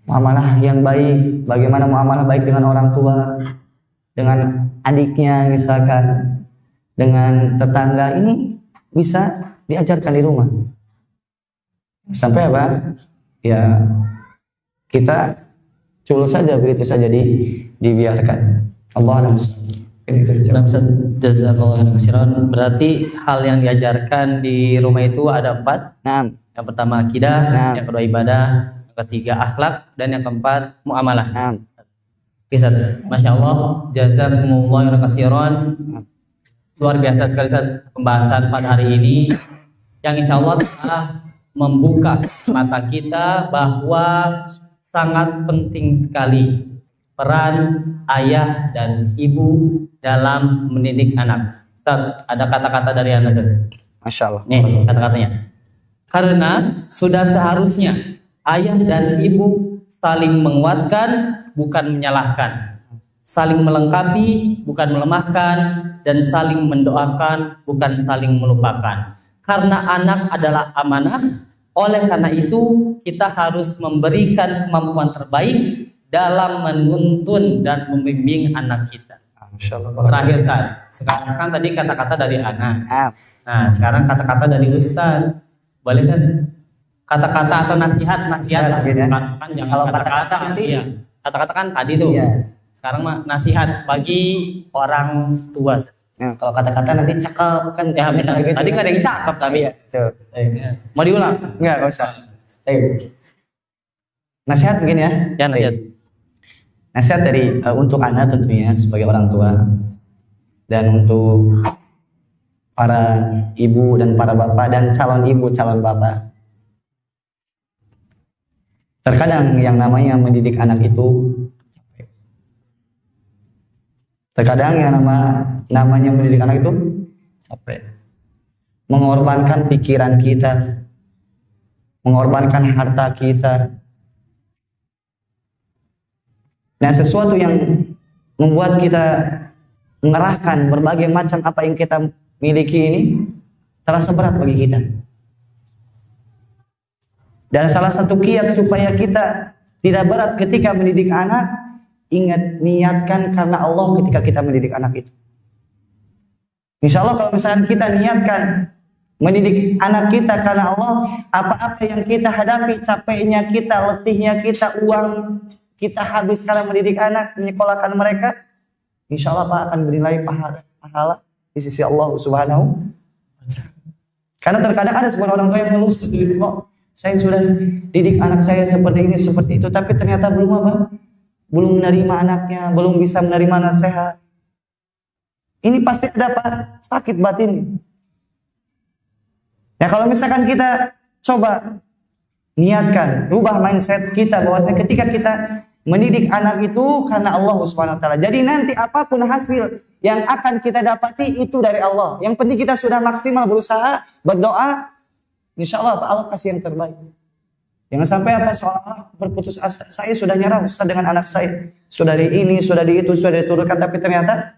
Speaker 2: Muamalah yang baik, bagaimana muamalah baik dengan orang tua, dengan adiknya misalkan, dengan tetangga, ini bisa diajarkan di rumah. Sampai apa? Ya kita culus saja, begitu saja dibiarkan. Allah ini terjawab.
Speaker 1: Jazakallahu khairan. Berarti hal yang diajarkan di rumah itu ada 4.
Speaker 2: Nah.
Speaker 1: Yang pertama akidah, yang kedua ibadah, yang ketiga akhlak, dan yang keempat muamalah.
Speaker 2: Nah.
Speaker 1: Kisah, Masya Allah, jazakumullahu khairan. Luar biasa sekali pembahasan pada hari ini, yang insya Allah telah membuka mata kita bahwa sangat penting sekali peran ayah dan ibu dalam mendidik anak. Ustaz, ada kata-kata dari Anda,
Speaker 2: Masya Allah.
Speaker 1: Nih kata-katanya. Karena sudah seharusnya ayah dan ibu saling menguatkan, bukan menyalahkan, saling melengkapi, bukan melemahkan, dan saling mendoakan, bukan saling melupakan. Karena anak adalah amanah, oleh karena itu kita harus memberikan kemampuan terbaik dalam menuntun dan membimbing anak kita. Terakhir Ustaz, sekarang kan tadi kata-kata dari anak. Nah sekarang kata-kata dari Ustaz. Boleh Ustaz? Kata-kata atau nasihat kan jangan
Speaker 2: kalau kata-kata nanti
Speaker 1: ya. Kata-kata kan tadi tuh. Iya. Sekarang mah nasihat bagi orang tua.
Speaker 2: Nah, kalau kata-kata nanti cakep kan
Speaker 1: ya, gitu. Tadi nggak ada yang cakep tapi ya. Mau diulang?
Speaker 2: Nggak usah. Nasihat mungkin ya.
Speaker 1: Ya nasihat.
Speaker 2: Nasihat dari untuk anak tentunya sebagai orang tua dan untuk para ibu dan para bapak dan calon ibu calon bapak. Terkadang yang namanya mendidik anak itu, terkadang yang namanya mendidik anak itu capek, mengorbankan pikiran kita, mengorbankan harta kita. Nah, sesuatu yang membuat kita mengerahkan berbagai macam apa yang kita miliki ini terasa berat bagi kita. Dan salah satu kiat supaya kita tidak berat ketika mendidik anak, ingat, niatkan karena Allah ketika kita mendidik anak itu. Insya Allah kalau misalnya kita niatkan mendidik anak kita karena Allah, apa-apa yang kita hadapi, capeknya kita, letihnya kita, uang kita habis karena mendidik anak, menyekolahkan mereka, insya Allah Pak akan bernilai pahala di sisi Allah Subhanahu wa Ta'ala. Karena terkadang ada sebagian orang tua yang mengeluh seperti itu, kok saya sudah didik anak saya seperti ini, seperti itu, tapi ternyata belum apa? Belum menerima anaknya, belum bisa menerima nasihat. Ini pasti ada apa? Sakit batin. Ya kalau misalkan kita coba niatkan, rubah mindset kita bahwasanya ketika kita mendidik anak itu karena Allah Subhanahu wa Ta'ala. Jadi nanti apapun hasil yang akan kita dapati itu dari Allah. Yang penting kita sudah maksimal berusaha, berdoa, insya Allah Allah kasih yang terbaik. Jangan sampai apa soal berputus asa. Saya sudah nyerah Ustaz dengan anak saya. sudah di ini, sudah di itu, sudah diturunkan, tapi ternyata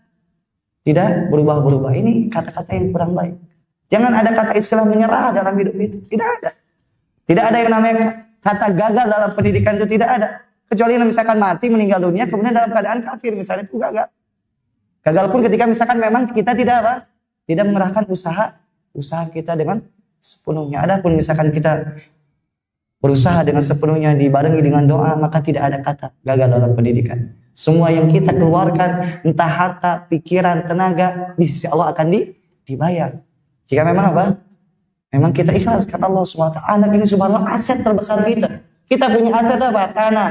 Speaker 2: tidak berubah-berubah. Ini kata-kata yang kurang baik. Jangan ada kata istilah menyerah dalam hidup itu. Tidak ada. Tidak ada yang namanya kata gagal dalam pendidikan itu, tidak ada. Kecuali misalkan mati, meninggal dunia, kemudian dalam keadaan kafir, misalnya itu gagal. Gagal pun ketika misalkan memang kita tidak apa? Tidak mengerahkan usaha kita dengan sepenuhnya. Adapun misalkan kita berusaha dengan sepenuhnya dibarengi dengan doa, maka tidak ada kata gagal dalam pendidikan. Semua yang kita keluarkan, entah harta, pikiran, tenaga, di sisi Allah akan dibayar. Jika memang apa? Memang kita ikhlas, kata Allah SWT. Anak ini subhanallah aset terbesar kita. Kita punya aset apa? Tanah,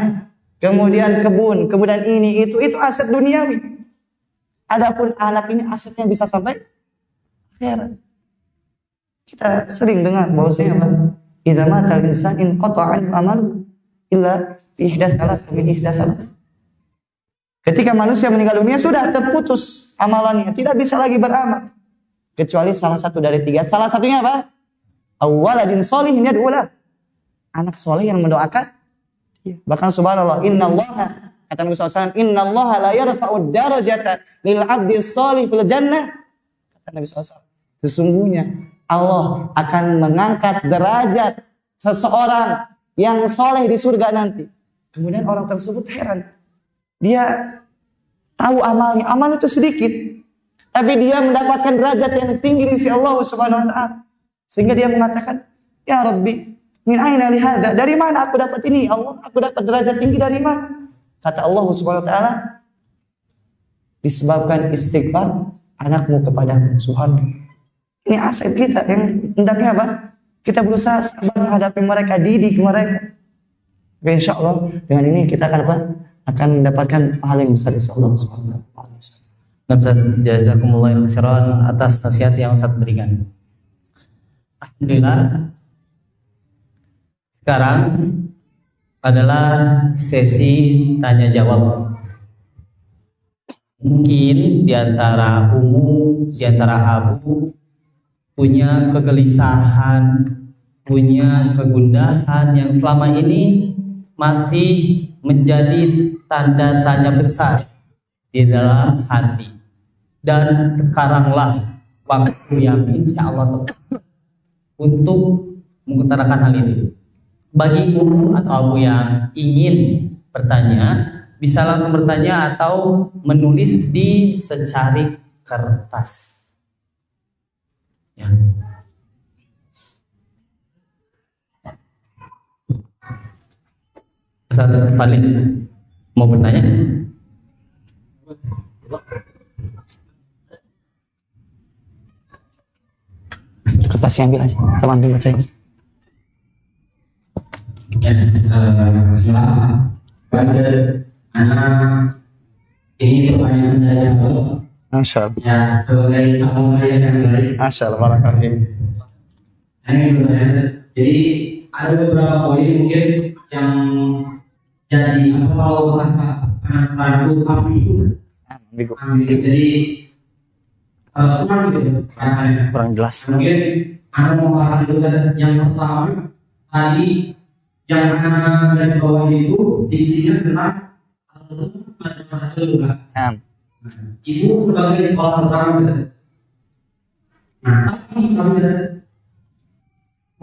Speaker 2: kemudian kebun, kemudian ini, itu aset duniawi. Adapun anak ini asetnya bisa sampai akhirat. Kita sering dengar bahwasanya apa? Idza matal insan in qata'a amalu illa ihdatsalat min ihdatsalat. Ketika manusia meninggal dunia sudah terputus amalannya, tidak bisa lagi beramal kecuali salah satu dari 3. Salah satunya apa? Awwaladin sholihin yad'ulah. Anak soleh yang mendoakan. Bahkan subhanallah, innallaha, kata Nabi SAW, innallaha la yarfa'ud darajata lil 'abdi sholih fil jannah. Kata Nabi SAW, sesungguhnya Allah akan mengangkat derajat seseorang yang soleh di surga nanti. Kemudian orang tersebut heran. Dia tahu amalnya, amal itu sedikit, tapi dia mendapatkan derajat yang tinggi di sisi Allah Subhanahu wa taala. Sehingga dia mengatakan, "Ya Rabbi, min aina li hadza?" Dari mana aku dapat ini? Allah, aku dapat derajat tinggi dari mana? Kata Allah Subhanahu wa taala, disebabkan istighfar anakmu kepadamu. Subhanallah. Ini aset kita yang hendaknya apa? Kita berusaha sabar menghadapi mereka, didik mereka. Insya Allah dengan ini kita akan apa? Akan mendapatkan pahala yang besar dari Allah Subhanahu wa taala.
Speaker 1: Jazakumullah khairan atas nasihat yang sangat berikan. Alhamdulillah. Sekarang adalah sesi tanya jawab. Mungkin di antara Umu, di antara Abu punya kegelisahan, punya kegundahan yang selama ini masih menjadi tanda tanya besar di dalam hati. Dan sekaranglah waktu yang insya Allah tepat untuk mengutarakan hal ini. Bagi Umu atau Abu yang ingin bertanya, bisa langsung bertanya atau menulis di secarik kertas. Ya. Ustaz Fadli mau bertanya?
Speaker 2: Kertasnya ambil aja, teman-teman baca.
Speaker 3: Ya, pada anak ini pertanyaan saya jawab.
Speaker 2: Masya Allah.
Speaker 3: Ya, sebagai calon ayah yang baik.
Speaker 2: Masya Allah, barakallahu.
Speaker 3: Ini bertanya. Jadi ada beberapa poin mungkin yang jadi apa kalau bahasa sekarang itu ambigu. Jadi kurang gitu rasanya.
Speaker 2: Kurang jelas.
Speaker 3: Mungkin Anda mau bahas itu yang pertama tadi yang Anda dari bawah itu isinya tentang macam-macam juga. Ibu sebagai sekolah pertama gitu. Nah, tapi kami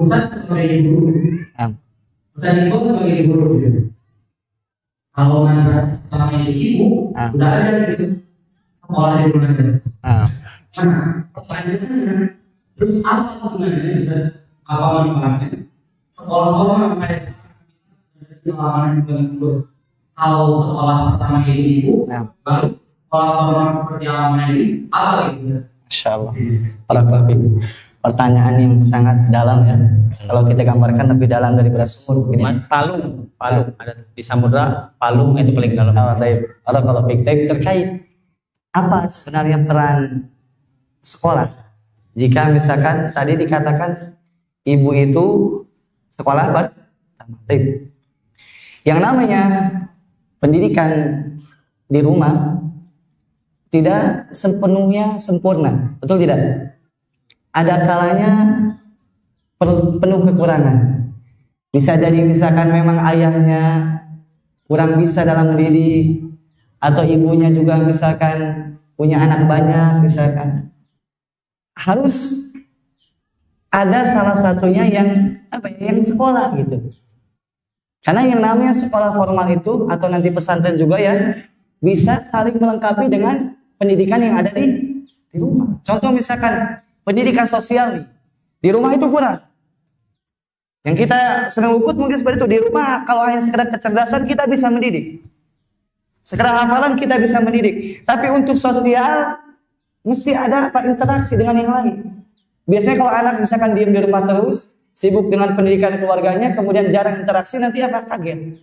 Speaker 3: Ustaz sebagai guru, Ustaz itu sebagai guru gitu. Kalau mana pertama itu ibu, udah ada gitu sekolah di rumah gitu. Nah, pertanyaannya, terus apa gunanya bisa apa manfaatnya? Sekolah-sekolah kayak pengalaman sebagai guru. Kalau sekolah pertama itu ibu, baru sekolah seperti alaman ini apa gitu?
Speaker 2: Masya Allah. Pertanyaan yang sangat dalam ya. Kalau kita gambarkan lebih dalam daripada sumur.
Speaker 1: Palung ada di samudra. Palung itu paling dalam.
Speaker 2: Kalau terkait apa sebenarnya peran sekolah? Jika misalkan tadi dikatakan ibu itu sekolah apa? Yang namanya pendidikan di rumah tidak sepenuhnya sempurna, betul tidak? Ada kalanya penuh kekurangan. Bisa jadi misalkan memang ayahnya kurang bisa dalam mendidik, atau ibunya juga misalkan punya anak banyak misalkan, harus ada salah satunya yang yang sekolah gitu. Karena yang namanya sekolah formal itu atau nanti pesantren juga ya bisa saling melengkapi dengan pendidikan yang ada di rumah. Contoh misalkan pendidikan sosial nih, di rumah itu kurang. Yang kita senang luput mungkin seperti itu. Di rumah kalau hanya sekedar kecerdasan kita bisa mendidik, sekedar hafalan kita bisa mendidik. Tapi untuk sosial mesti ada interaksi dengan yang lain. Biasanya kalau anak misalkan diam di rumah terus, sibuk dengan pendidikan keluarganya, kemudian jarang interaksi, nanti kaget.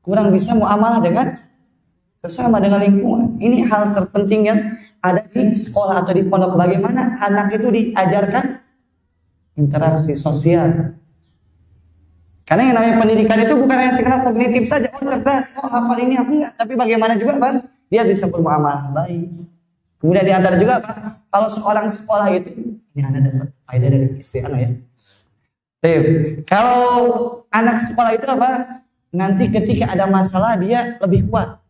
Speaker 2: Kurang bisa muamalah dengan sesama, dengan lingkungan. Ini hal terpenting yang ada di sekolah atau di pondok. Bagaimana anak itu diajarkan interaksi sosial. Karena yang namanya pendidikan itu bukan hanya sekedar kognitif saja. Oh cerdas, oh hafal ini, enggak. Tapi bagaimana juga dia bisa bermuamalah baik. Kemudian di antara juga kalau seorang sekolah itu, ini Anda dapat faedah dari istri Anda ya. Kalau anak sekolah itu nanti ketika ada masalah dia lebih kuat.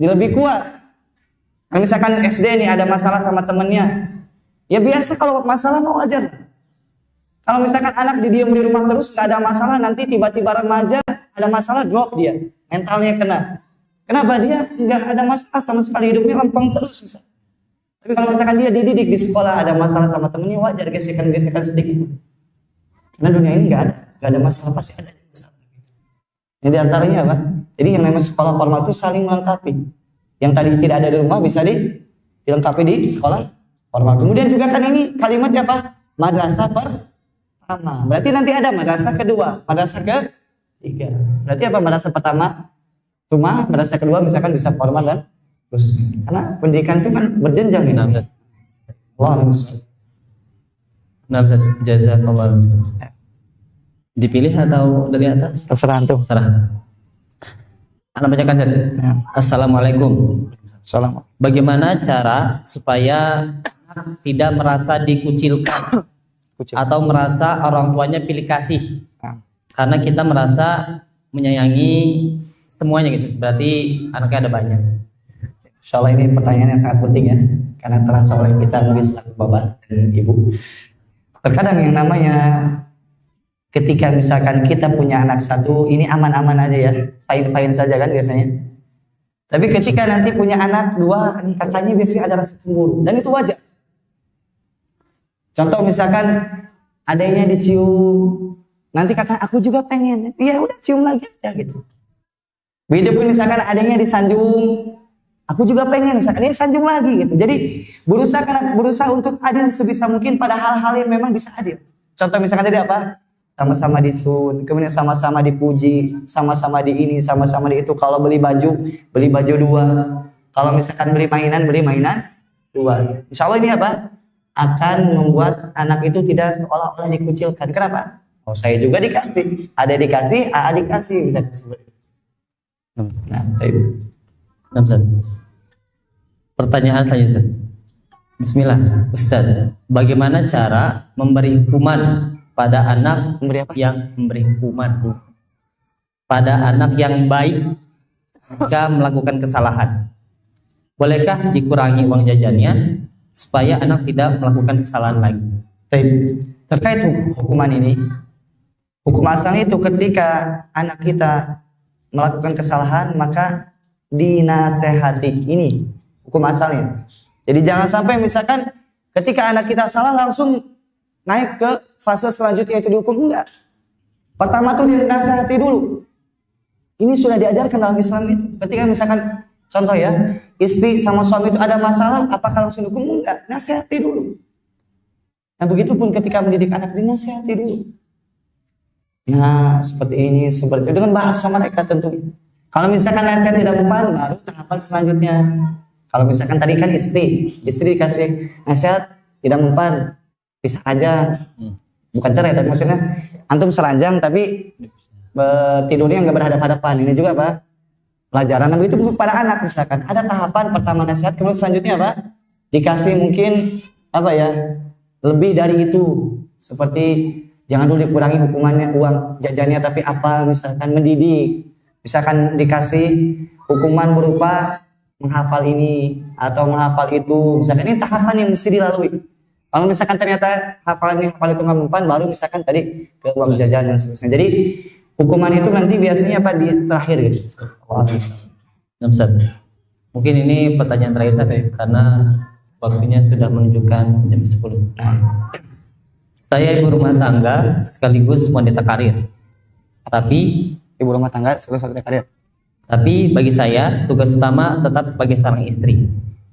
Speaker 2: Dia lebih kuat. Nah, misalkan SD nih ada masalah sama temennya, ya biasa kalau masalah mau ajar. Kalau misalkan anak didiam di rumah terus nggak ada masalah, nanti tiba-tiba remaja ada masalah, drop dia, mentalnya kena. Kenapa? Dia nggak ada masalah sama sekali, hidupnya lempeng terus. Misalkan. Tapi kalau misalkan dia dididik di sekolah ada masalah sama temennya, wajar gesekan-gesekan sedikit. Karena dunia ini nggak ada masalah, pasti ada masalah. Ini diantaranya apa? Jadi yang namanya sekolah formal itu saling melengkapi. Yang tadi tidak ada di rumah bisa dilengkapi di sekolah formal. Kemudian juga kan ini kalimatnya apa? Madrasah pertama. Berarti nanti ada madrasah kedua, madrasah ketiga. Berarti apa? Madrasah pertama rumah, madrasah kedua misalkan bisa formal dan terus. Karena pendidikan itu kan berjenjang ini. Wah,
Speaker 1: jazakallah. Dipilih atau dari atas?
Speaker 2: Terserah antum.
Speaker 1: Terserah. Anda bacakan saja. Ya. Assalamualaikum.
Speaker 2: Assalamualaikum.
Speaker 1: Bagaimana cara supaya tidak merasa dikucilkan atau merasa orang tuanya pilih kasih? Ya. Karena kita merasa menyayangi semuanya gitu. Berarti anaknya ada banyak.
Speaker 2: Insyaallah ini pertanyaan yang sangat penting ya. Karena terasa oleh kita nulis bapak dan ibu. Terkadang yang namanya ketika misalkan kita punya anak satu, ini aman-aman aja ya, fine-fine saja kan biasanya. Tapi ketika nanti punya anak dua, ini kakaknya biasanya ada rasa cemburu, dan itu wajar. Contoh misalkan adanya dicium, nanti kakak aku juga pengen, ya udah cium lagi aja gitu. Begitu pun misalkan adanya disanjung, aku juga pengen, misalkan dia sanjung lagi gitu. Jadi berusaha untuk adil sebisa mungkin pada hal-hal yang memang bisa adil. Contoh misalkan tadi apa? Sama-sama disun, kemudian sama-sama dipuji, sama-sama di ini, sama-sama di itu. Kalau beli baju dua. Kalau misalkan beli mainan dua. Insya Allah ini apa? Akan membuat anak itu tidak seolah-olah dikucilkan. Kenapa? Oh saya juga dikasih, ada dikasih, dikasih bisa disebut. Nah, itu.
Speaker 1: Pertanyaan selanjutnya. Bismillah, Ustaz. Bagaimana cara memberi hukuman pada anak pada anak yang baik jika melakukan kesalahan? Bolehkah dikurangi uang jajannya supaya anak tidak melakukan kesalahan lagi?
Speaker 2: Terkait hukuman ini, hukum asalnya itu ketika anak kita melakukan kesalahan maka dinasehati, ini hukum asalnya. Jadi jangan sampai misalkan ketika anak kita salah langsung naik ke fase selanjutnya itu dihukum, enggak. Pertama tuh dinasehati dulu. Ini sudah diajarkan dalam Islam itu. Ketika misalkan contoh ya, istri sama suami itu ada masalah, apakah langsung dihukum? Enggak, nasihati dulu. Nah begitu pun ketika mendidik anak, dinasihati dulu. Nah seperti ini, seperti itu, dengan bahasa mereka tentunya. Kalau misalkan nasihat tidak mempan, baru tahapan selanjutnya. Kalau misalkan tadi kan istri dikasih nasihat tidak mempan, bisa aja, bukan cerai, tapi maksudnya antum seranjang tapi tidurnya nggak berhadap-hadapan. Ini juga apa? Pelajaran. Nah begitu pada anak misalkan ada tahapan pertama nasihat, kemudian selanjutnya apa? Dikasih mungkin apa ya? Lebih dari itu, seperti jangan dulu dikurangi hukumannya uang jajannya, tapi apa misalkan mendidik. Misalkan dikasih hukuman berupa menghafal ini atau menghafal itu, misalkan ini tahapan yang mesti dilalui. Kalau misalkan ternyata hafal itu nggak mempan, baru misalkan tadi ke uang jajan dan seterusnya. Jadi hukuman itu nanti biasanya apa di terakhir gitu.
Speaker 1: Ustaz, mungkin ini pertanyaan terakhir saya karena waktunya sudah menunjukkan jam 10. Saya ibu rumah tangga sekaligus wanita karir. Tapi
Speaker 2: ibu rumah tangga sekaligus wanita karir.
Speaker 1: Tapi bagi saya tugas utama tetap sebagai seorang istri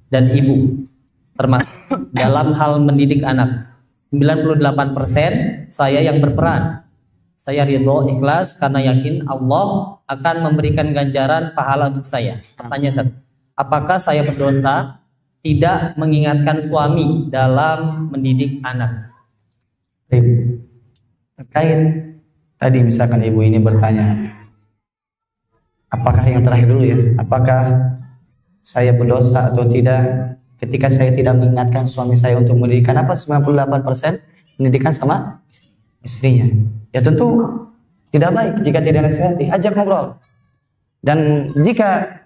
Speaker 1: dan ibu, termasuk dalam hal mendidik anak. 98% saya yang berperan. Saya ridho, ikhlas karena yakin Allah akan memberikan ganjaran pahala untuk saya. Pertanyaan Ustaz, apakah saya berdosa tidak mengingatkan suami dalam mendidik anak?
Speaker 2: Terkait tadi misalkan ibu ini bertanya, apakah yang terakhir dulu ya, apakah saya berdosa atau tidak ketika saya tidak mengingatkan suami saya untuk mendidik? Kenapa 98% pendidikan sama istrinya? Ya tentu tidak baik jika tidak nasihati, ajak ngobrol. Dan jika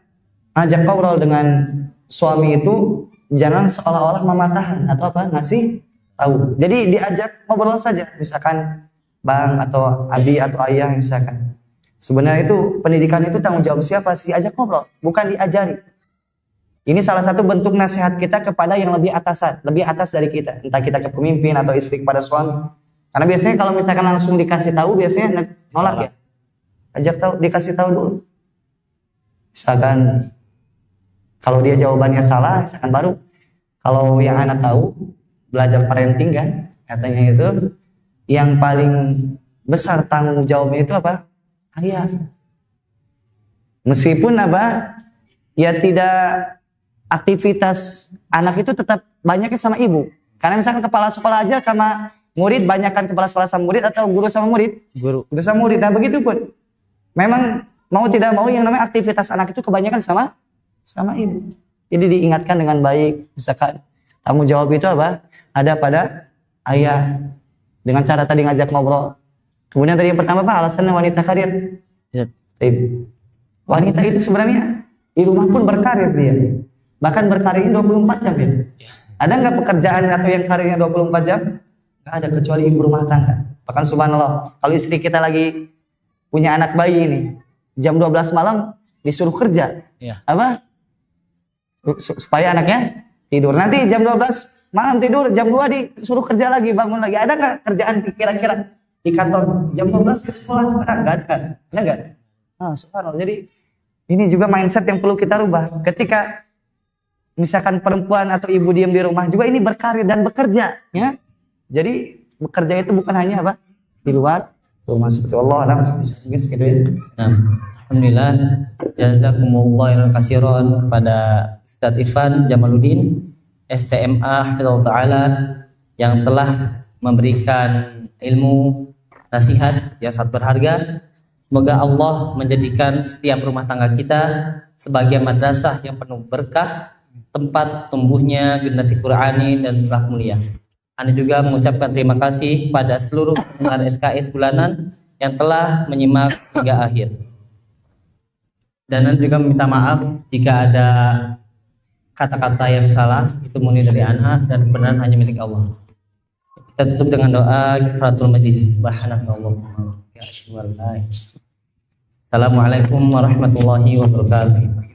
Speaker 2: ajak ngobrol dengan suami itu jangan seolah-olah mematahkan atau apa, ngasih tahu. Jadi diajak ngobrol saja, misalkan bang atau abi atau ayah misalkan. Sebenarnya itu pendidikan itu tanggung jawab siapa sih? Ajak ngobrol, bukan diajari. Ini salah satu bentuk nasihat kita kepada yang lebih atasan, lebih atas dari kita. Entah kita ke pemimpin atau istri kepada suami. Karena biasanya kalau misalkan langsung dikasih tahu biasanya nolak ya. Ajak tahu, dikasih tahu dulu. Misalkan kalau dia jawabannya salah, misalkan baru. Kalau yang anak tahu belajar parenting kan, katanya itu yang paling besar tanggung jawabnya itu apa? Ayah. Meskipun apa? Ya tidak, aktivitas anak itu tetap banyaknya sama ibu. Karena misalkan kepala sekolah aja sama murid, banyakkan kepala sekolah sama murid atau guru sama murid? Guru sama murid. Nah begitu pun. Memang mau tidak mau yang namanya aktivitas anak itu kebanyakan sama ibu. Jadi diingatkan dengan baik. Misalkan tanggung jawab itu apa? Ada pada ayah. Dengan cara tadi ngajak ngobrol. Kemudian tadi yang pertama apa? Alasannya wanita karir. Ya. Wanita itu sebenarnya di rumah pun berkarir dia. Bahkan berkarir 24 jam ya. Ada nggak pekerjaan atau yang karirnya 24 jam? Nggak ada, kecuali ibu rumah tangga. Bahkan subhanallah, kalau istri kita lagi punya anak bayi ini, jam 12 malam disuruh kerja. Ya. Apa? Supaya anaknya tidur. Nanti jam 12 malam tidur, jam 2 disuruh kerja lagi, bangun lagi. Ada nggak kerjaan kira-kira di kantor jam 12 ke sekolah? Sekarang nggak ada. Ada nggak? Nah, subhanallah. Jadi ini juga mindset yang perlu kita rubah. Ketika misalkan perempuan atau ibu diam di rumah juga ini berkarir dan bekerja, ya. Jadi bekerja itu bukan hanya apa? Di luar rumah, seperti Allah alam bisa gitu ya.
Speaker 1: Nah, alhamdulillah jazakumullah khairan kepada Ustaz Irfan Jamaluddin STMA Hafizahullah Ta'ala yang telah memberikan ilmu nasihat yang sangat berharga. Semoga Allah menjadikan setiap rumah tangga kita sebagai madrasah yang penuh berkah, tempat tumbuhnya generasi Qur'ani dan akhlak mulia. Anda juga mengucapkan terima kasih pada seluruh pendengar SKS bulanan yang telah menyimak hingga akhir. Dan Anda juga meminta maaf jika ada kata-kata yang salah, itu murni dari Ana dan kebenaran hanya milik Allah. Kita tutup dengan doa kifaratul majlis. Subhanallah. Assalamualaikum warahmatullahi wabarakatuh.